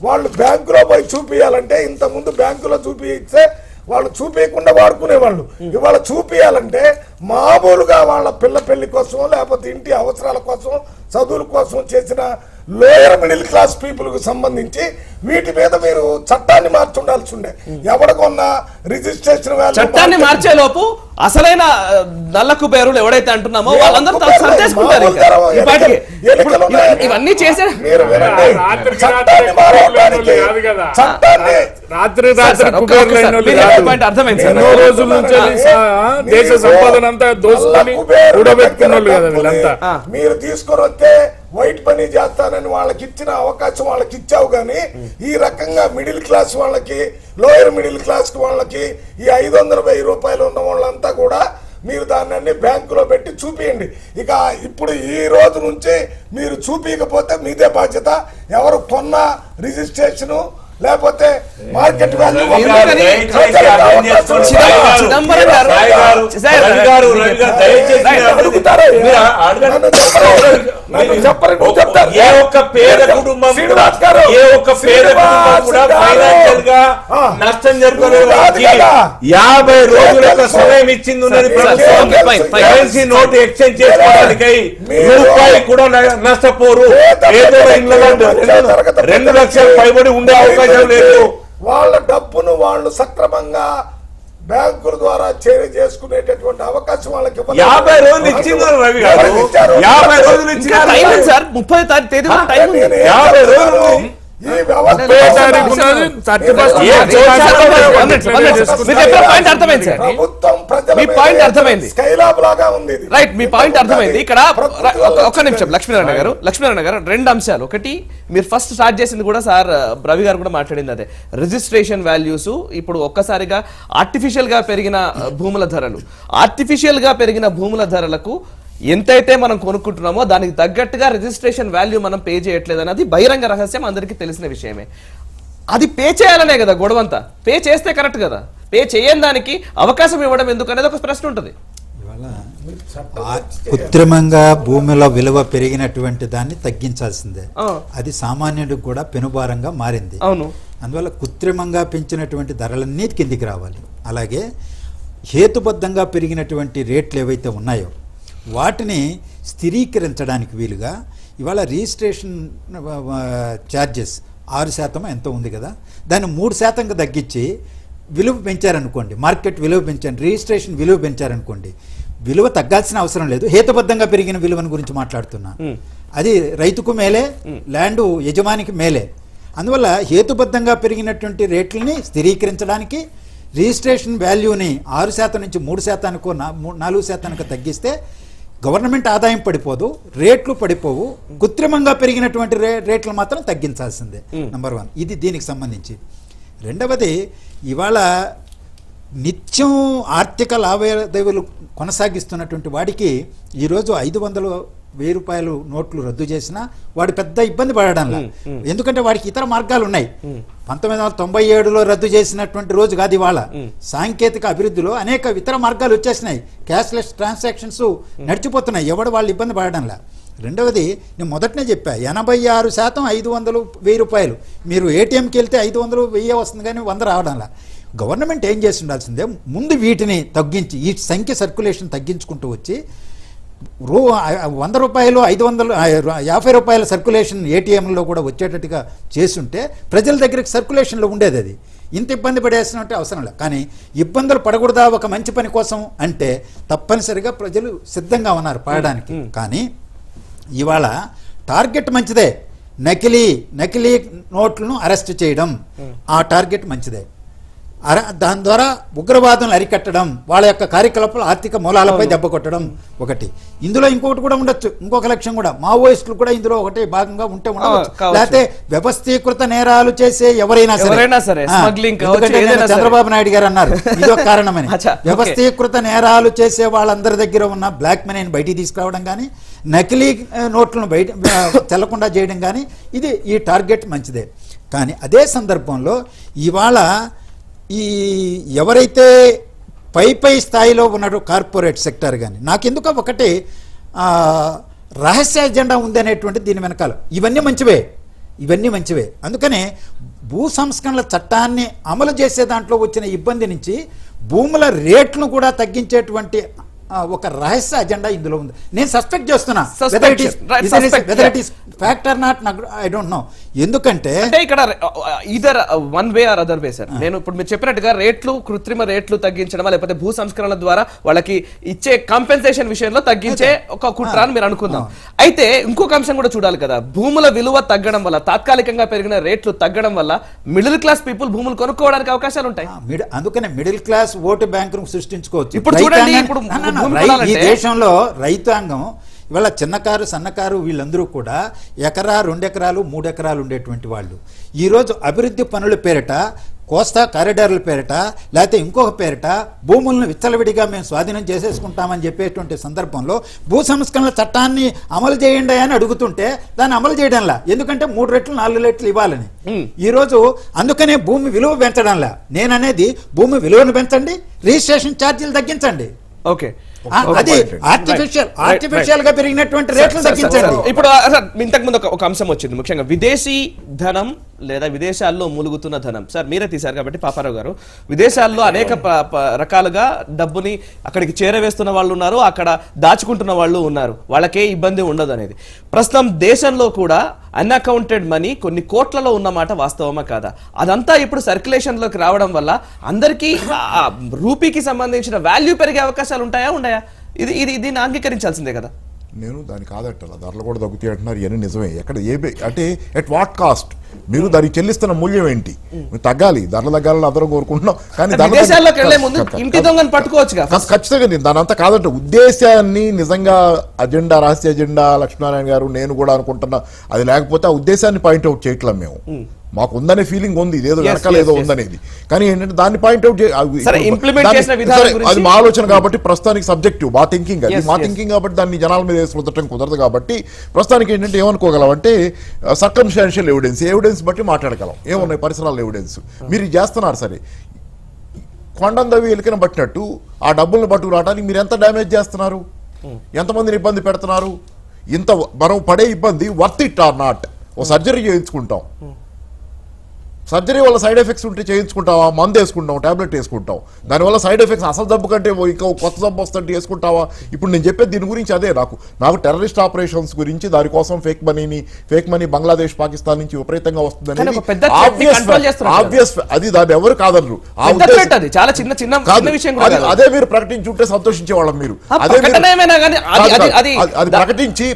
వాళ్ళు బ్యాంకులో పోయి చూపియాలంటే ఇంతకుముందు బ్యాంకులో చూపిస్తే వాళ్ళు చూపించకుండా వాడుకునేవాళ్ళు. ఇవాళ చూపియాలంటే మామూలుగా వాళ్ళ పిల్ల పెళ్లి కోసం లేకపోతే ఇంటి అవసరాల కోసం చదువుల కోసం చేసిన లోయర్ మిడిల్ క్లాస్ పీపుల్ కు సంబంధించి వీటి మీద మీరు చట్టాన్ని మార్చుండాల్సి ఉండే. ఎవరికొన్న రిజిస్ట్రేషన్ చట్టాన్ని మార్చే లోపు అసలైన నల్ల కుబేరులు ఎవడైతే అంటున్నామో వాళ్ళందరూ సర్దేసుకుంటారు. ఇవన్నీ చేసే అర్థమైంది. ఎన్నో రోజుల నుంచి దేశ సంపాదన అంతా దోసుకొని కూడబెట్టుకున్న వాళ్ళు కదా వీళ్ళంతా. మీరు తీసుకొని వస్తే వైట్ పని చేస్తానని వాళ్ళకి ఇచ్చిన అవకాశం వాళ్ళకి ఇచ్చావు కానీ ఈ రకంగా మిడిల్ క్లాస్ వాళ్ళకి, లోయర్ మిడిల్ క్లాస్ వాళ్ళకి ఈ 500-1000 రూపాయలు ఉన్న వాళ్ళంతా కూడా మీరు దాన్ని బ్యాంకులో పెట్టి చూపియండి. ఇక ఇప్పుడు ఈ రోజు నుంచి మీరు చూపించకపోతే మీదే బాధ్యత. ఎవరు కొన్న రిజిస్ట్రేషను లేకపోతే మార్కెట్ వాల్యూ చిదంబరం గారు ఏ ఒక్క పేద కుటుంబం ఏ ఒక్క పేద కుటుంబం కూడా ఫైనాన్షియల్ గా నష్టం జరుగుతుంది. 50 రోజులకు సమయం ఇచ్చింది ఉన్నది ప్రభుత్వం. కరెన్సీ నోటు ఎక్స్చేంజ్ చేసుకోవడానికై రూపాయి కూడా నష్టపోరు. ఏదో 2 లక్షల పైబడి ఉండే అవకాశం లేదు. వాళ్ళ డబ్బును వాళ్ళు సక్రమంగా బ్యాంకుల ద్వారా చేరి చేసుకునేటటువంటి అవకాశం వాళ్ళకి 50 రోజులు ఇచ్చింది రవి గారు. 50 రోజులు ఇచ్చారు సార్. 30 తేదీ వరకు టైం ఉంది. 50 రోజులు రైట్, మీ పాయింట్ అర్థమైంది. ఇక్కడ ఒక్క నిమిషం లక్ష్మీనారాయణ గారు, 2 అంశాలు. ఒకటి, మీరు ఫస్ట్ స్టార్ట్ చేసింది కూడా సార్ రవి గారు కూడా మాట్లాడింది అదే, రిజిస్ట్రేషన్ వాల్యూస్. ఇప్పుడు ఒక్కసారిగా ఆర్టిఫిషియల్ గా పెరిగిన భూముల ధరలకు ఎంతైతే మనం కొనుక్కుంటున్నామో దానికి తగ్గట్టుగా రిజిస్ట్రేషన్ వాల్యూ మనం పే చేయట్లేదు అన్నది బహిరంగ రహస్యం, అందరికీ తెలిసిన విషయమే. అది పే చేయాలనే కదా గొడవంతా. పే చేస్తే కరెక్ట్ కదా, పే చేయని దానికి అవకాశం ఇవ్వడం ఎందుకు అనేది ఒక ప్రశ్న ఉంటుంది. కృత్రిమంగా భూమిలో విలువ పెరిగినటువంటి దాన్ని తగ్గించాల్సిందే. అది సామాన్యుడికి కూడా పెనుభారంగా మారింది. అవును, అందువల్ల కృత్రిమంగా పెంచినటువంటి ధరలన్నీ కిందికి రావాలి. అలాగే హేతుబద్ధంగా పెరిగినటువంటి రేట్లు ఏవైతే ఉన్నాయో వాటిని స్థిరీకరించడానికి వీలుగా ఇవాళ రిజిస్ట్రేషన్ ఛార్జెస్ 6% ఎంతో ఉంది కదా, దాన్ని 3%గా తగ్గించి విలువ పెంచారనుకోండి, మార్కెట్ విలువ పెంచారు, రిజిస్ట్రేషన్ విలువ పెంచారనుకోండి, విలువ తగ్గాల్సిన అవసరం లేదు. హేతుబద్ధంగా పెరిగిన విలువను గురించి మాట్లాడుతున్నా. అది రైతుకు మేలే, ల్యాండ్ యజమానికి మేలే. అందువల్ల హేతుబద్ధంగా పెరిగినటువంటి రేట్లని స్థిరీకరించడానికి రిజిస్ట్రేషన్ వాల్యూని 6% నుంచి 3%కో 4%కో తగ్గిస్తే గవర్నమెంట్ ఆదాయం పడిపోదు, రేట్లు పడిపోవు. కృత్రిమంగా పెరిగినటువంటి రేట్లు మాత్రం తగ్గించాల్సిందే. నంబర్ 1 ఇది దీనికి సంబంధించి. రెండవది, ఇవాళ నిత్యం ఆర్థిక లావాదేవీలు కొనసాగిస్తున్నటువంటి వాడికి ఈరోజు 500-1000 రూపాయలు నోట్లు రద్దు చేసినా వాడు పెద్ద ఇబ్బంది పడడంలా. ఎందుకంటే వాడికి ఇతర మార్గాలు ఉన్నాయి. 1997లో రద్దు చేసినటువంటి రోజు కాదు ఇవాళ. సాంకేతిక అభివృద్ధిలో అనేక ఇతర మార్గాలు వచ్చేసినాయి. క్యాష్లెస్ ట్రాన్సాక్షన్స్ నడిచిపోతున్నాయి. ఎవడు వాళ్ళు ఇబ్బంది పడడంలా. రెండవది, నేను మొదటనే చెప్పా, 86% 500-1000 రూపాయలు. మీరు ఏటీఎంకి వెళ్తే 500-1000 వస్తుంది కానీ 100 రావడంలా. గవర్నమెంట్ ఏం చేసి ఉండాల్సిందే, ముందు వీటిని తగ్గించి ఈ సంఖ్య సర్క్యులేషన్ తగ్గించుకుంటూ వచ్చి 100 రూపాయలు 550 రూపాయల సర్క్యులేషన్ ఏటీఎంలో కూడా వచ్చేటట్టుగా చేసుంటే ప్రజల దగ్గరికి సర్క్యులేషన్లో ఉండేది. అది ఇంత ఇబ్బంది పడేసినట్టే అవసరం లేదు. కానీ ఇబ్బందులు పడకూడదా ఒక మంచి పని కోసం అంటే తప్పనిసరిగా ప్రజలు సిద్ధంగా ఉన్నారు పడడానికి. కానీ ఇవాళ టార్గెట్ మంచిదే, నకిలీ నోట్లను అరెస్ట్ చేయడం, ఆ టార్గెట్ మంచిదే. దాని ద్వారా ఉగ్రవాదం అరికట్టడం, వాళ్ళ యొక్క కార్యకలాపాలు ఆర్థిక మూలాలపై దెబ్బ కొట్టడం ఒకటి. ఇందులో ఇంకొకటి కూడా ఉండొచ్చు, ఇంకొక లక్ష్యం కూడా, మావోయిస్టులు కూడా ఇందులో ఒకటి భాగంగా ఉంటే ఉండవచ్చు. లేకపోతే వ్యవస్థీకృత నేరాలు చేసే ఎవరైనా సరే, చంద్రబాబు నాయుడు గారు అన్నారు ఇదొక కారణమని. వ్యవస్థీకృత నేరాలు చేసే వాళ్ళందరి దగ్గర ఉన్న బ్లాక్ మనీని బయటికి తీసుకురావడం కానీ, నకిలీ నోట్లను బయట చెల్లకుండా చేయడం కానీ, ఇది ఈ టార్గెట్ మంచిదే. కానీ అదే సందర్భంలో ఇవాళ ఈ ఎవరైతే పై స్థాయిలో ఉన్నారో కార్పొరేట్ సెక్టర్ కానీ, నాకెందుకో ఒకటి రహస్య ఎజెండా ఉంది అనేటువంటి దీని వెనకాల. ఇవన్నీ మంచివే. అందుకనే భూ సంస్కరణల చట్టాన్ని అమలు చేసే దాంట్లో వచ్చిన ఇబ్బంది నుంచి భూముల రేట్లను కూడా తగ్గించేటువంటి ఒక రహస్య అజెండా ఇందులో ఉంది. నేను సస్పెక్ట్ చేస్తున్నా, factor not, I don't know. ఎందుకంటే ఇక్కడ either one way or other way sir. నేను ఇప్పుడు మీరు చెప్పినట్టుగా కృత్రిమ రేట్లు తగ్గించడం లేకపోతే భూ సంస్కరణల ద్వారా వాళ్ళకి ఇచ్చే కాంపెన్సేషన్ విషయంలో తగ్గించే ఒక కుట్ర అని మీరు అనుకుందాం. అయితే ఇంకొక అంశం కూడా చూడాలి కదా, భూముల విలువ తగ్గడం వల్ల, తాత్కాలికంగా పెరిగిన రేట్లు తగ్గడం వల్ల మిడిల్ క్లాస్ పీపుల్ భూములు కొనుక్కోవడానికి అవకాశాలు ఉంటాయి. అందుకనే మిడిల్ క్లాస్ ఓటు బ్యాంకును సృష్టించుకోవచ్చు. ఇప్పుడు చూడండి, ఇప్పుడు ఈ దేశంలో రైతాంగం ఇవాళ చిన్నకారు సన్నకారు వీళ్ళందరూ కూడా 1, 2 ఎకరాలు 3 ఎకరాలు ఉండేటువంటి వాళ్ళు ఈరోజు అభివృద్ధి పనుల పేరిట కోస్తా కారిడార్ల పేరిట లేకపోతే ఇంకొక పేరిట భూములను విచ్చలవిడిగా మేము స్వాధీనం చేసేసుకుంటామని చెప్పేటువంటి సందర్భంలో భూ సంస్కరణల చట్టాన్ని అమలు చేయండి అని అడుగుతుంటే దాన్ని అమలు చేయడంలా, ఎందుకంటే 3 రెట్లు 4 రెట్లు ఇవ్వాలని. ఈరోజు అందుకనే భూమి విలువ పెంచడంలా. నేననేది భూమి విలువను పెంచండి, రిజిస్ట్రేషన్ ఛార్జీలు తగ్గించండి. ఓకే, అది ఆర్టిఫిషియల్ గా పెరిగినటువంటి రేట్లు తగ్గించండి. ఇప్పుడు ఇంతకు ముందు ఒక అంశం వచ్చింది, ముఖ్యంగా విదేశీ ధనం లేదా విదేశాల్లో మూలుగుతున్న ధనం. సార్ మీరే తీశారు కాబట్టి పాపారావు గారు, విదేశాల్లో అనేక రకాలుగా డబ్బుని అక్కడికి చేరవేస్తున్న వాళ్ళు ఉన్నారు, అక్కడ దాచుకుంటున్న వాళ్ళు ఉన్నారు, వాళ్ళకే ఇబ్బంది ఉండదు అనేది. ప్రస్తుతం దేశంలో కూడా అన్అకౌంటెడ్ మనీ కొన్ని కోట్లలో ఉన్నమాట వాస్తవమా కాదా? అదంతా ఇప్పుడు సర్క్యులేషన్ లోకి రావడం వల్ల అందరికీ రూపీకి సంబంధించిన వాల్యూ పెరిగే అవకాశాలు ఉంటాయా ఉండయా? దీన్ని అంగీకరించాల్సిందే కదా. నేను దానికి కాదట్టాల, ధరలు కూడా తగ్గుతాయి అంటున్నారు, ఇవన్నీ నిజమే. ఎక్కడ అంటే ఎట్ వాట్ కాస్ట్? మీరు దానికి చెల్లిస్తున్న మూల్యం ఏంటి? తగ్గాలి, ధరలు తగ్గాలని అందరం కోరుకుంటున్నాం, కానీ ఖచ్చితంగా నేను దాని అంతా కాదంటే ఉద్దేశాన్ని నిజంగా అజెండా, రహస్య అజెండా లక్ష్మీనారాయణ గారు నేను కూడా అనుకుంటున్నా, అది లేకపోతే ఆ ఉద్దేశాన్ని పాయింట్అవుట్ చేయట్లేం మేము. మాకు ఉందనే ఫీలింగ్ ఉంది, ఇదేదో వెనకాల ఏదో ఉందనేది, కానీ ఏంటంటే దాన్ని పాయింట్అవుట్ అది మా ఆలోచన కాబట్టి ప్రస్తుతానికి సబ్జెక్టివ్, మా థింకింగ్, అది మా థింకింగ్ కాబట్టి దాన్ని జనాల మీద వేసి రుద్దటం కుదరదు. కాబట్టి ప్రస్తుతానికి ఏంటంటే ఏమనుకోగలం అంటే సర్కమ్స్టాన్షియల్ ఎవిడెన్స్ బట్టి మాట్లాడగలం. ఏమున్నాయి పరిసరాల ఎవిడెన్స్? మీరు చేస్తున్నారు సరే, కొండం దవి ఎలికన పట్టినట్టు ఆ డబ్బులను పట్టుకు రావడానికి మీరు ఎంత డ్యామేజ్ చేస్తున్నారు, ఎంతమందిని ఇబ్బంది పెడుతున్నారు? ఇంత మనం పడే ఇబ్బంది వర్త్ ఇట్ ఆర్ నాట్? ఓ సర్జరీ చేయించుకుంటాం, సర్జరీ వల్ల సైడ్ ఎఫెక్ట్స్ ఉంటే చేయించుకుంటావా? మందు వేసుకుంటాం, టాబ్లెట్ వేసుకుంటాం, దానివల్ల సైడ్ ఎఫెక్ట్స్ అసలు జబ్బు కంటే ఇంకా కొత్త జబ్బు వస్తుంటే వేసుకుంటావా? ఇప్పుడు నేను చెప్పేది దీని గురించి అదే. నాకు టెర్రరిస్ట్ ఆపరేషన్స్ గురించి, దానికోసం ఫేక్ మనీ బంగ్లాదేశ్, పాకిస్తాన్ నుంచి విపరీతంగా వస్తుందని ఆబ్వియస్, అది దాన్ని ఎవరు కాదనరు. అదే మీరు ప్రకటించుంటే సంతోషించే వాళ్ళం. మీరు అది ప్రకటించి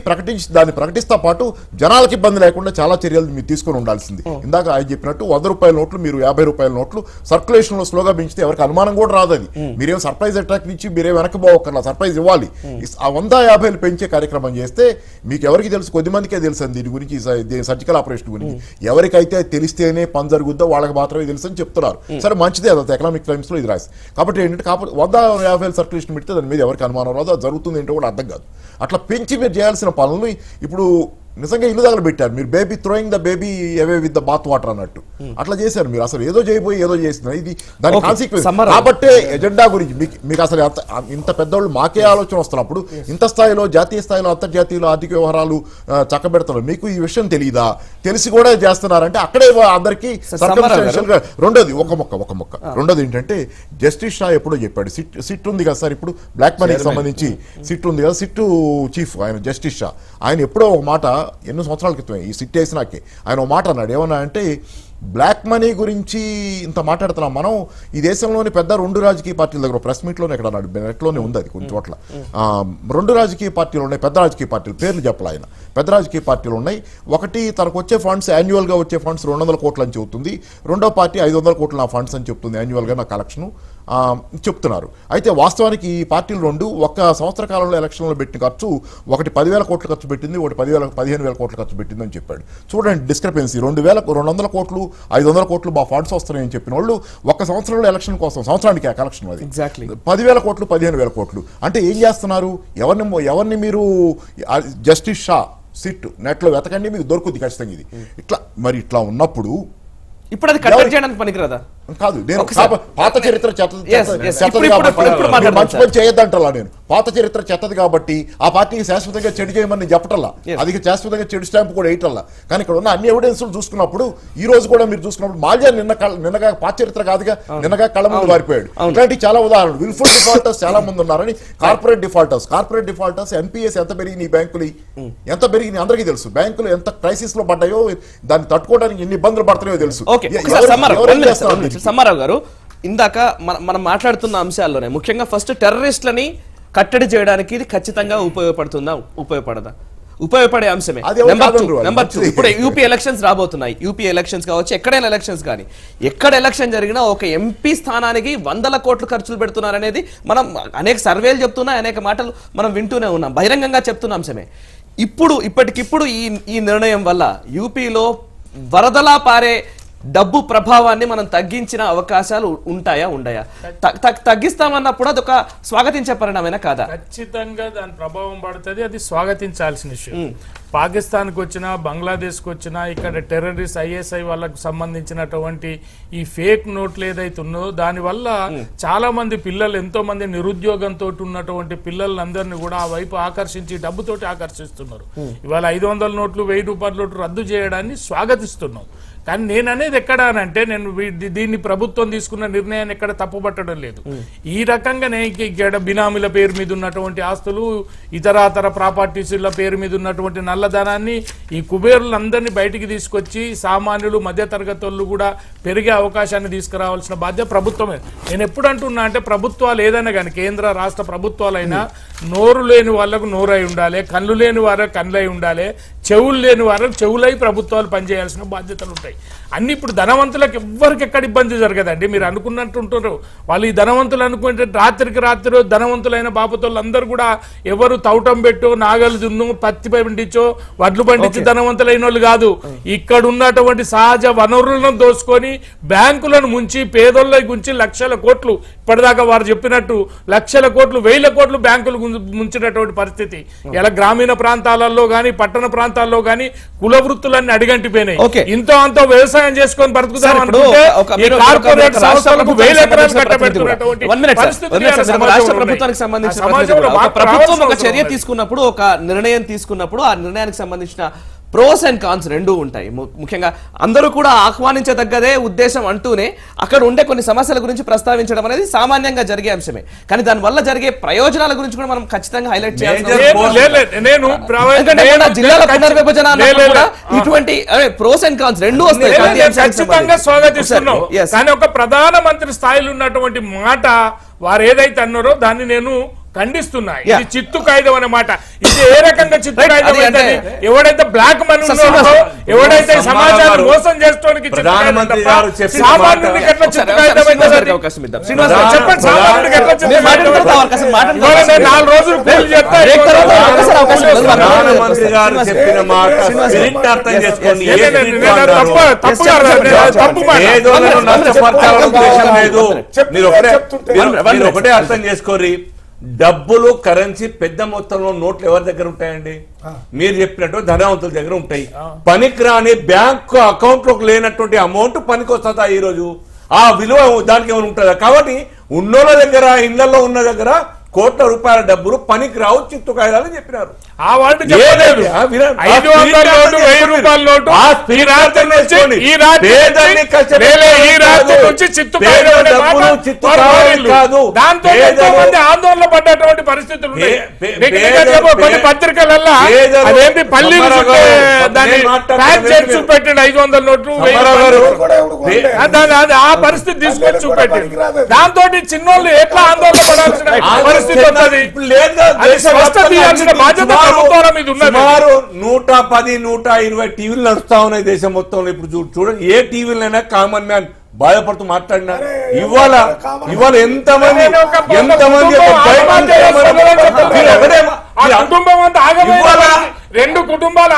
దాన్ని ప్రకటిస్తా పాటు జనాలకు ఇబ్బంది లేకుండా చాలా చర్యలు మీరు తీసుకొని ఉండాల్సింది. ఇందాక ఆయన చెప్పినట్టు 100 రూపాయల నోట్లు మీరు 50 రూపాయల నోట్లు సర్క్యులేషన్ లో స్లోగా పెంచితే ఎవరికి అనుమానం కూడా రాదు. అది మీరేం సర్ప్రైజ్ అటాక్ నుంచి మీరేం వెనక్కి పోవక్కర్లా, సర్ప్రైజ్ ఇవ్వాలి. ఆ 150 పెంచే కార్యక్రమం చేస్తే మీకు ఎవరికి తెలుసు? కొద్దిమందికే తెలుసు అని దీని గురించి, సర్జికల్ ఆపరేషన్ గురించి. ఎవరికైతే తెలిస్తేనే పని జరుగుద్దో వాళ్ళకి మాత్రమే తెలుసు అని చెప్తున్నారు. సరే మంచిదే, అదంతా ఎకనామిక్ క్రైమ్స్ లో ఇది రాసి. కాబట్టి ఏంటంటే 150 సర్క్యులేషన్ పెడితే దాని మీద ఎవరికి అనుమానం రాదు, అది జరుగుతుంది ఏంటో కూడా అర్థం కాదు. అట్లా పెంచి మీరు చేయాల్సిన పనులు ఇప్పుడు నిజంగా ఇల్లు దగ్గర పెట్టారు. మీరు baby throwing the baby away with the bath water అన్నట్టు అట్లా చేశారు. మీరు అసలు ఏదో చేయబోయి ఏదో చేస్తున్నారు. ఇది దాని కాన్సిక్వెన్స్. కాబట్టే ఎజెండా గురించి మీకు అసలు ఇంత పెద్దవాళ్ళు మాకే ఆలోచన వస్తున్నప్పుడు ఇంత స్థాయిలో, జాతీయ స్థాయిలో, అంతర్జాతీయ ఆర్థిక వ్యవహారాలు చక్కబెడతారు. మీకు ఈ విషయం తెలియదా? తెలిసి కూడా చేస్తున్నారంటే అక్కడే అందరికీ. రెండోది ఒక మొక్క రెండోది ఏంటంటే జస్టిస్ షా ఎప్పుడో చెప్పాడు, సిట్ ఉంది కదా సార్, ఇప్పుడు బ్లాక్ మనీకి సంబంధించి సిట్ ఉంది కదా, సిట్ చీఫ్ ఆయన జస్టిస్ షా, ఆయన ఎప్పుడో ఒక మాట ఎన్నో సంవత్సరాల క్రితమే ఈ సిట్ వేసినాకే ఆయన ఒక మాట అన్నాడు. ఏమన్నా అంటే బ్లాక్ మనీ గురించి ఇంత మాట్లాడుతున్నాం మనం, ఈ దేశంలోని పెద్ద 2 రాజకీయ పార్టీల దగ్గర ప్రెస్ మీట్లోనే ఎక్కడ అన్నాడు, నెట్లోనే ఉంది అది కొన్ని చోట్ల. 2 రాజకీయ పార్టీలు ఉన్నాయి, పెద్ద రాజకీయ పార్టీలు, పేర్లు చెప్పాలి ఆయన. పెద్ద రాజకీయ పార్టీలు ఉన్నాయి. ఒకటి తనకు వచ్చే ఫండ్స్, యాన్యువల్గా వచ్చే ఫండ్స్ 200 కోట్లు అని చెబుతుంది. రెండో పార్టీ 500 కోట్లు నా ఫండ్స్ అని చెప్తుంది, యాన్యువల్గా నా కలెక్షన్ చెప్తున్నారు. అయితే వాస్తవానికి ఈ పార్టీలు రెండు ఒక్క సంవత్సర కాలంలో ఎలక్షన్లో పెట్టిన ఖర్చు, ఒకటి 10,000 కోట్లు ఖర్చు పెట్టింది, ఒకటి 15,000 కోట్లు ఖర్చు పెట్టింది అని చెప్పాడు. చూడండి డిస్క్రిపెన్సీ. 200 కోట్లు 500 కోట్లు మా ఫండ్స్ వస్తున్నాయని చెప్పిన వాళ్ళు ఒక్క సంవత్సరంలో ఎలక్షన్ కోసం, సంవత్సరానికి ఆ కలెక్షన్ అది 10,000 కోట్లు 15,000 కోట్లు అంటే ఏం చేస్తున్నారు? ఎవరిని మీరు జస్టిస్ షా సిట్ నెట్లో వెతకండి, మీకు దొరుకుతుంది ఖచ్చితంగా. ఇది ఇట్లా మరి ఇట్లా ఉన్నప్పుడు ఇప్పుడు అది కట్టడి చేయడానికి పనికిరాదా? కాదు, నేను పాత చరిత్ర మంచి పని చేయొద్దంటలా. నేను పాత చరిత్ర చెత్తది కాబట్టి ఆ పార్టీకి శాశ్వతంగా చెడు చేయమని చెప్పటల్లా, అది శాశ్వతంగా చెడు స్టాంప్ కూడా వేయటల్లా. కానీ ఇక్కడ ఉన్న అన్ని ఎవిడెన్స్ చూసుకున్నప్పుడు, ఈ రోజు కూడా మీరు చూసుకున్నప్పుడు మాల్యా నిన్నగా పాత చరిత్ర కాదుగా, నిన్నగా కళ్ళ ముందు మారిపోయాడు. ఇట్లాంటి చాలా ఉదాహరణలు. విల్ఫుల్ డిఫాల్టర్స్ చాలా మంది ఉన్నారని. కార్పొరేట్ డిఫాల్టర్స్ ఎన్పిఎస్ ఎంత పెరిగినాయి, బ్యాంకులు ఎంత పెరిగినాయి అందరికీ తెలుసు. బ్యాంకులు ఎంత క్రైసిస్ లో పడ్డాయో, దాన్ని తట్టుకోవడానికి ఎన్ని ఇబ్బందులు పడుతున్నాయో తెలుసు. సమ్మారావు గారు, ఇందాక మనం మాట్లాడుతున్న అంశాల్లోనే ముఖ్యంగా ఫస్ట్ టెర్రరిస్టులని కట్టడి చేయడానికి ఇది ఖచ్చితంగా ఉపయోగపడదా? ఉపయోగపడే అంశమే. నెంబర్ 2, ఇప్పుడు యూపీ ఎలక్షన్స్ రాబోతున్నాయి. యూపీ ఎలక్షన్స్ కావచ్చు, ఎక్కడైనా ఎలక్షన్స్ కానీ, ఎక్కడ ఎలక్షన్ జరిగినా ఒక ఎంపీ స్థానానికి 100 కోట్లు ఖర్చులు పెడుతున్నారనేది మనం అనేక సర్వేలు చెప్తున్నాయి, అనేక మాటలు మనం వింటూనే ఉన్నాం, బహిరంగంగా చెప్తున్న అంశమే. ఇప్పటికిప్పుడు ఈ నిర్ణయం వల్ల యూపీలో వరదలా పారే డబ్బు ప్రభావాన్ని మనం తగ్గించిన అవకాశాలు ఉంటాయా ఉండయా? తగ్గిస్తామన్నప్పుడు అది ఒక స్వాగతించే పరిణామేనా కాదా? ఖచ్చితంగా దాని ప్రభావం పడుతుంది, అది స్వాగతించాల్సిన విషయం. పాకిస్తాన్కి వచ్చినా, బంగ్లాదేశ్కి వచ్చినా, ఇక్కడ టెర్రరిస్ట్ ISI వాళ్ళకు సంబంధించినటువంటి ఈ ఫేక్ నోట్లు ఏదైతే ఉన్నదో దానివల్ల చాలా మంది పిల్లలు, ఎంతో మంది నిరుద్యోగంతో ఉన్నటువంటి పిల్లలందరినీ కూడా ఆ వైపు ఆకర్షించి డబ్బుతోటి ఆకర్షిస్తున్నారు. ఇవాళ 500 నోట్లు, 1000 రూపాయల నోట్లు రద్దు చేయడాన్ని స్వాగతిస్తున్నాం. కానీ నేను అనేది ఎక్కడ అంటే, నేను దీన్ని ప్రభుత్వం తీసుకున్న నిర్ణయాన్ని ఎక్కడ తప్పుపట్టడం లేదు. ఈ రకంగానే ఇక్కడ బినామీల పేరు మీద ఉన్నటువంటి ఆస్తులు, ఇతరాతర ప్రాపర్టీస్ల పేరు మీద ఉన్నటువంటి నల్లధనాన్ని, ఈ కుబేరులందరినీ బయటికి తీసుకొచ్చి సామాన్యులు, మధ్యతరగతి వాళ్ళు కూడా పెరిగే అవకాశాన్ని తీసుకురావాల్సిన బాధ్యత ప్రభుత్వమే. నేను ఎప్పుడు అంటున్నా అంటే, ప్రభుత్వాలు ఏదైనా కానీ, కేంద్ర రాష్ట్ర ప్రభుత్వాలైనా నోరు లేని వాళ్ళకు నోరై ఉండాలి, కళ్ళు లేని వారికి కళ్ళై ఉండాలి, చెవులు లేని వారికి చెవులై ప్రభుత్వాలు పనిచేయాల్సిన బాధ్యతలు ఉంటాయి. అన్ని ఇప్పుడు ధనవంతులకు ఎవ్వరికి ఎక్కడ ఇబ్బంది జరగదండి. మీరు అనుకున్నట్టుంటారు వాళ్ళు, ఈ ధనవంతులు అనుకుంటే రాత్రికి రాత్రి ధనవంతులైన బాపతోళ్ళు అందరూ కూడా ఎవరు తౌటం పెట్టో, నాగలు దున్ను, పత్తి పండించో, వడ్లు పండించి ధనవంతులైన వాళ్ళు కాదు. ఇక్కడ ఉన్నటువంటి సహజ వనరులను దోసుకొని బ్యాంకులను ముంచి పేదోళ్ళ గురించి లక్షల కోట్లు, ఇప్పటిదాకా వారు చెప్పినట్టు లక్షల కోట్లు, 1000 కోట్లు బ్యాంకులు ముంచినటువంటి పరిస్థితి. ఇలా గ్రామీణ ప్రాంతాలలో గానీ, పట్టణ ప్రాంతాల్లో గానీ కుల వృత్తులన్నీ అడిగంటిపోయినాయి. ఇంతో అంతో వ్యవసాయం చేసుకొని బతుకుతాం అనుకుంటే కార్పొరేట్ సంస్థలకు 1000 ఎకరాలు కట్టబెడుతున్నటువంటి రాష్ట్ర ప్రభుత్వానికి సంబంధించిన ప్రభుత్వం ఒక చర్య తీసుకున్నప్పుడు, ఒక నిర్ణయం తీసుకున్నప్పుడు ఆ నిర్ణయానికి సంబంధించిన ప్రోస్ అండ్ కాన్స్ రెండూ ఉంటాయి. ముఖ్యంగా అందరూ కూడా ఆహ్వానించదగ్గదే ఉద్దేశం అంటూనే అక్కడ ఉండే కొన్ని సమస్యల గురించి ప్రస్తావించడం అనేది సామాన్యంగా జరిగే అంశమే. కానీ దాని వల్ల జరిగే ప్రయోజనాల గురించి కూడా మనం ఖచ్చితంగా హైలైట్ చేయాలి. జిల్లాల పునర్విభజన ఇటువంటి ప్రోస్ అండ్ కాన్స్ రెండూ వస్తాయి. ఖచ్చితంగా స్వాగతిస్తున్నాం. కానీ ఒక ప్రధానమంత్రి స్థాయిలో ఉన్నటువంటి మాట వారు ఏదైతే అన్నారో దాన్ని నేను ఖండిస్తున్నా. ఇది చిత్తు కాయిదం అన్నమాట. ఇది ఏ రకంగా చిత్తు కాయిదం అయితే, ఎవడైతే బ్లాక్ మనీ ఉన్నాడో, ఎవడైతే సమాజాన్ని మోసం చేసుకోవడానికి ప్రధానమంత్రి గారు చెప్పిన సామాన్యుడికి ఎట్లా చిత్తు కాయిదం అవుతుంది చెప్పండి. సామాన్యుడికి ఎట్లా చిత్తు కాయిదం? 4 రోజులు పూజ చేస్తా. ప్రధానమంత్రి గారు చెప్పిన మాట అర్థం చేసుకోండి. మీరు ఒకటే అర్థం చేసుకోరి. డబ్బులు, కరెన్సీ పెద్ద మొత్తంలో నోట్లు ఎవరి దగ్గర ఉంటాయండి? మీరు చెప్పినట్టు ధనవంతుల దగ్గర ఉంటాయి. పనికిరాని బ్యాంకు అకౌంట్ లోకి లేనటువంటి అమౌంట్ పనికి వస్తుందా ఈ రోజు? ఆ విలువ దానికి ఏమైనా ఉంటుందా? కాబట్టి ఉన్నోళ్ళ దగ్గర, ఇళ్లలో ఉన్న దగ్గర కోట్ల రూపాయల డబ్బులు పనికి రావు, చిత్తు కాయలని చెప్పినారు. ఆ వాళ్ళు చెప్పలేదు. 500 నోటు, 1000 రూపాయల నోటు ఈ రాత్రి నుంచి చిత్తు కాదు. దాంతో ఎంతో మంది ఆందోళన పడ్డటువంటి పరిస్థితులు ఉన్నాయి. కొన్ని పత్రికలలో అదేంటి పల్లి దాన్ని ప్యాక్ చేసి చూపెట్టిండు 500 నోట్లు, 1000 ఆ పరిస్థితి తీసుకొని చూపెట్టిండు. దాంతో చిన్నోళ్ళు ఎట్లా ఆందోళన పడాల్సిన పరిస్థితి ఉన్నది. తీయాల్సిన బాధ్యత సుమారు 110-120 టీవీలు నడుస్తా ఉన్నాయి దేశం మొత్తంలో. ఇప్పుడు చూడండి, ఏ టీవీలైనా కామన్ మ్యాన్ బాధపడుతూ మాట్లాడినా ఇవాళ ఎంతమంది కుటుంబం అంతా రెండు కుటుంబాలు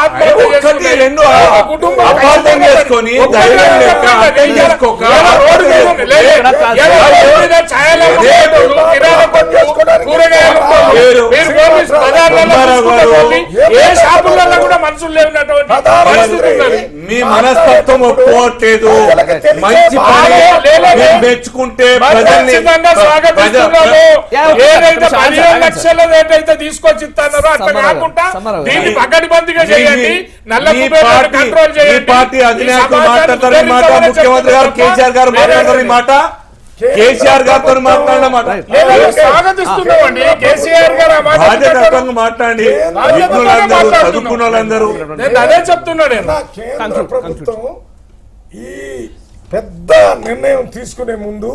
చేసుకొని ఏ షాపులలో కూడా మనుషులు లేనటువంటి మీ మనస్తత్వం ఒప్పుకోవట్లేదు. మంచి పని మెచ్చుకుంటే ఏదైతే 15 లక్షల ఏదైతే తీసుకొచ్చి ఇస్తున్నారో అట్లా కాకుండా దీన్ని పకడ్బందీగా చేయండి, నల్ల కుబేరులను కంట్రోల్ చేయండి. పార్టీ అధినాయకులు మాట్లాడతారు ఈ మాట, ముఖ్యమంత్రి గారు కేసీఆర్ గారు మాట్లాడతారు ఈ మాట, కేసీఆర్ గారితో మాట్లాడమాట స్వాగతిస్తున్నామండి. కేసీఆర్ గారు మాట్లాడి చదువుకున్న వాళ్ళందరూ అదే చెప్తున్నాడు. కేంద్ర ప్రభుత్వం ఈ పెద్ద నిర్ణయం తీసుకునే ముందు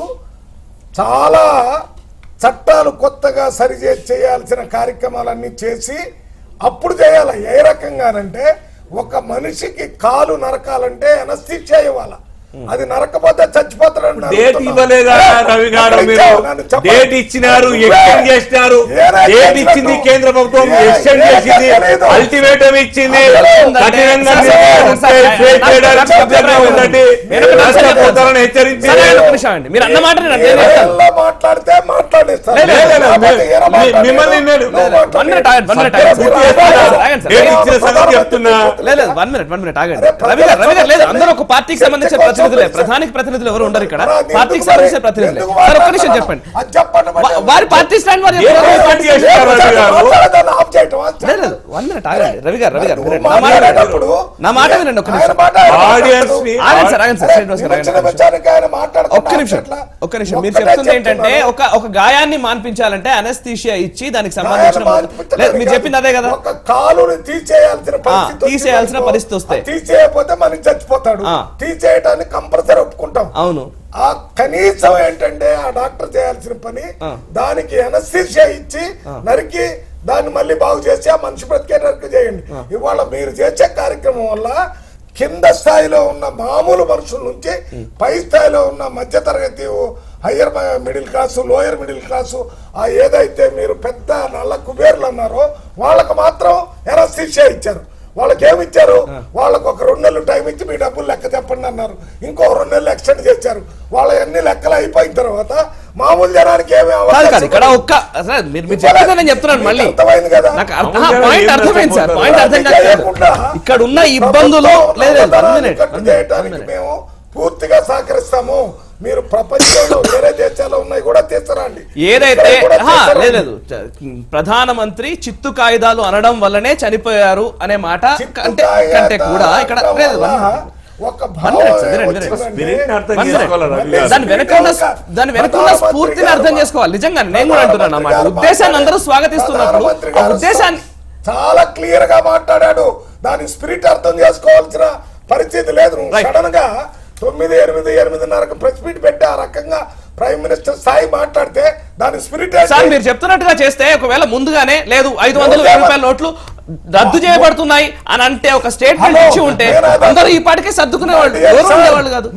చాలా చట్టాలు కొత్తగా చేయాల్సిన కార్యక్రమాలన్నీ చేసి అప్పుడు చేయాలి. ఏ రకంగానంటే, ఒక మనిషికి కాలు నరకాలంటే అనస్థీషియా ఇవ్వాలి, అది నరకపోతే చచ్చిపోతారు. డేట్ ఇవ్వలేదా రవి గారు? మీరు డేట్ ఇచ్చినారు, ఎక్స్టెండ్ చేసినారు. డేట్ ఇచ్చింది కేంద్ర ప్రభుత్వం, ఎక్స్టెండ్ చేసింది, అల్టిమేటం ఇచ్చింది. కఠినంగా నష్టపోతారని హెచ్చరించింది. మీరు అన్న మాట మాట్లాడితే మాట్లాడేస్తారు. మిమ్మల్ని చెప్తున్నా. అందరూ ఒక పార్టీకి సంబంధించిన ప్రతినిధులే, ప్రధానికి ప్రతినిధులు ఎవరు ఉండరు ఇక్కడ, పార్టీకి సంబంధించిన ప్రతినిధులే. సార్ ఒక్క నిమిషం చెప్పండి, వారి పార్టీ స్టాండ్ వారు రవి గారు నా మాట వినండి ఒక్క నిమిషం. ఒక్క నిమిషం మీరు చెప్తుంది ఏంటంటే ఒక గాయాన్ని మాన్పించాలంటే అనస్థీషియా ఇచ్చి దానికి సంబంధించిన మీరు చెప్పింది అదే కదా, కాలుని తీసేయాల్సిన పరిస్థితి వస్తే తీసేయకపోతే మనకి చచ్చిపోతాడు. తీసేయడానికి కంపల్సరీ ఒప్పుకుంటాం. అవును, ఆ కనీసం ఏంటంటే ఆ డాక్టర్ చేయాల్సిన పని దానికి అనస్థీషియా ఇచ్చి నరికి దాన్ని మళ్ళీ బాగు చేసి ఆ మనిషి బ్రతికేటట్టు చేయండి. ఇవాళ మీరు చేసే కార్యక్రమం వల్ల కింద స్థాయిలో ఉన్న మామూలు మనుషుల నుంచి పై స్థాయిలో ఉన్న మధ్య తరగతి, higher middle class, lower middle class, ఆ ఏదైతే మీరు పెద్ద నల్ల కుబేర్లు అన్నారో వాళ్ళకు మాత్రం ఎనస్థీషియా ఇచ్చారు. వాళ్ళకి ఏమి ఇచ్చారు? వాళ్ళకు ఒక 2 నెలలు టైం ఇచ్చి మీ డబ్బులు లెక్క చెప్పండి అన్నారు. ఇంకో 2 నెలలు ఎక్స్టెండ్ చేశారు. వాళ్ళ అన్ని లెక్కలు అయిపోయిన తర్వాత మామూలు జనానికి ఏమి ఇక్కడ ఒక్క మీరు చెప్పిందని చెప్తున్నాను మళ్ళీ అర్థమైంది కదా. పాయింట్ అర్థమైంది సార్, పాయింట్ అర్థం కాదు. ఇక్కడ ఉన్న ఇబ్బందులు చేయడానికి మేము పూర్తిగా సహకరిస్తాము. మీరు ప్రపంచంలో వేరే దేశాల్లో ఉన్నాయి కూడా తీర్చరండి. ఏదైతే లేదు ప్రధానమంత్రి చిత్తు కాగితాలు అనడం వల్లనే చనిపోయారు అనే మాట కంటే కూడా ఇక్కడ దాని వెనకున్న స్ఫూర్తిని అర్థం చేసుకోవాలి. నిజంగా నేను కూడా అంటున్నాను అన్నమాట. ఉద్దేశాన్ని అందరూ స్వాగతిస్తున్నప్పుడు ఆ ఉద్దేశాన్ని చాలా క్లియర్ గా మాట్లాడాడు. దాని స్పిరిట్ అర్థం చేసుకోవాల్సిన పరిస్థితి లేదు. సడన్ గా 9:08:30 ప్రెస్ మీట్ పెట్టి ఆ రకంగా ప్రైమ్ మినిస్టర్ స్థాయి మాట్లాడితే దాని స్పిరిట్ సార్ మీరు చెప్తున్నట్టుగా చేస్తే ఒకవేళ ముందుగానే లేదు 500 రూపాయల నోట్లు రద్దు చేయబడుతున్నాయి అని అంటే ఒక స్టేట్మెంట్ ఇచ్చి ఉంటే అందరూ ఈ పాటికే సర్దుకునేవాళ్ళు, ఎవరు ఉండేవాళ్ళు కాదు.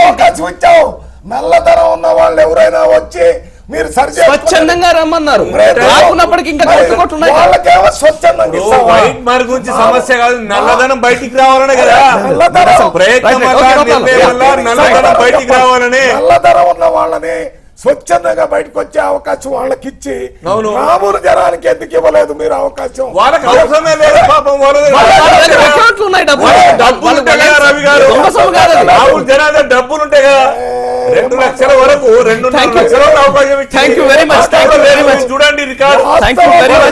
అవకాశం ఇచ్చావు. నల్లధనం ఉన్న వాళ్ళు ఎవరైనా వచ్చి మీరు స్వచ్ఛందంగా రమ్మన్నారు. రాకున్నప్పటికీ ఇంకా వాళ్ళకేమో స్వచ్ఛందంగా వైట్ మార్క్ గురించి సమస్య కాదు, నల్లధనం బయటికి రావాలనే కదా నల్లధనం బయటికి రావాలని. నల్లధనం ఉన్న వాళ్ళని స్వచ్ఛందంగా బయటకు వచ్చే అవకాశం వాళ్ళకి ఇచ్చి మామూలు జనానికి ఎందుకు ఇవ్వలేదు మీరు అవకాశం? వాళ్ళకి అవసరమే లేదు పాపం. మామూలు జనాలు డబ్బులు ఉంటాయి కదా, 2 లక్షల వరకు 2.5 లక్షల అవకాశం చూడండి.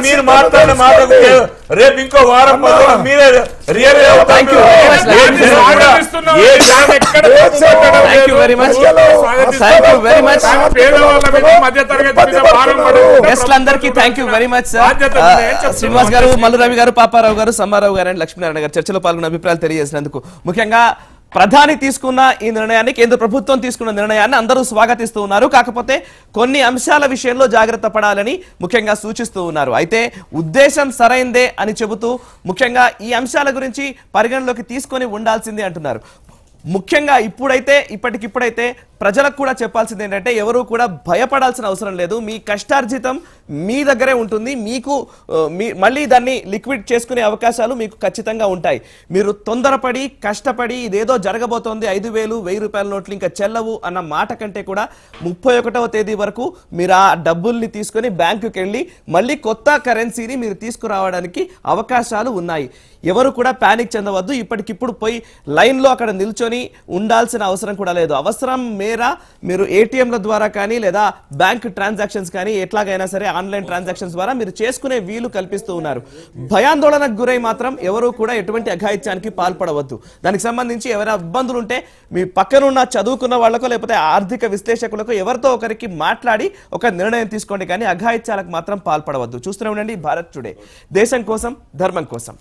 మీరు మాట్లాడిన మాటకు రేపు ఇంకో వారం మీరే రియల్ అందరికీ thank you very much sir. Srinivas గారు, మల్లు రవి గారు, పాపారావు గారు, సమ్మారావు గారు అండ్ లక్ష్మీనారాయణ గారు చర్చలో పాల్గొన్న అభిప్రాయాలు తెలియజేసినందుకు, ముఖ్యంగా ప్రధాని తీసుకున్న ఈ నిర్ణయాన్ని, కేంద్ర ప్రభుత్వం తీసుకున్న నిర్ణయాన్ని అందరూ స్వాగతిస్తూ ఉన్నారు. కాకపోతే కొన్ని అంశాల విషయంలో జాగ్రత్త పడాలని ముఖ్యంగా సూచిస్తూ ఉన్నారు. అయితే ఉద్దేశం సరైందే అని చెబుతూ ముఖ్యంగా ఈ అంశాల గురించి పరిగణలోకి తీసుకొని ఉండాల్సిందే అంటున్నారు. ముఖ్యంగా ఇప్పటికిప్పుడైతే ప్రజలకు కూడా చెప్పాల్సింది ఏంటంటే ఎవరు కూడా భయపడాల్సిన అవసరం లేదు. మీ కష్టార్జితం మీ దగ్గరే ఉంటుంది. మీకు మళ్ళీ దాన్ని లిక్విడ్ చేసుకునే అవకాశాలు మీకు ఖచ్చితంగా ఉంటాయి. మీరు తొందరపడి కష్టపడి ఇదేదో జరగబోతోంది 5,000 1,000 రూపాయల నోట్లు ఇంకా చెల్లవు అన్న మాట కంటే కూడా 31వ తేదీ వరకు మీరు ఆ డబ్బుల్ని తీసుకొని బ్యాంకుకి వెళ్ళి మళ్ళీ కొత్త కరెన్సీని మీరు తీసుకురావడానికి అవకాశాలు ఉన్నాయి. ఎవరు కూడా ప్యానిక్ చెందవద్దు. ఇప్పటికిప్పుడు పోయి లైన్లో అక్కడ నిల్చొని ఉండాల్సిన అవసరం కూడా లేదు. అవసరం మేరా మీరు ఏటీఎంల ద్వారా కానీ లేదా బ్యాంక్ ట్రాన్సాక్షన్స్ కానీ ఎట్లాగైనా సరే ఆన్లైన్ ట్రాన్సాక్షన్స్ ద్వారా మీరు చేసుకునే వీలు కల్పిస్తూ ఉన్నారు. భయాందోళనకు గురై మాత్రం ఎవరు కూడా ఎటువంటి అఘాయిత్యానికి పాల్పడవద్దు. దానికి సంబంధించి ఎవరైనా ఇబ్బందులు ఉంటే మీ పక్కనున్న చదువుకున్న వాళ్ళకో లేకపోతే ఆర్థిక విశ్లేషకులకు ఎవరితో ఒకరికి మాట్లాడి ఒక నిర్ణయం తీసుకోండి, కానీ అఘాయిత్యాలకు మాత్రం పాల్పడవద్దు. చూస్తూనే ఉండండి భారత్ టుడే, దేశం కోసం ధర్మం కోసం.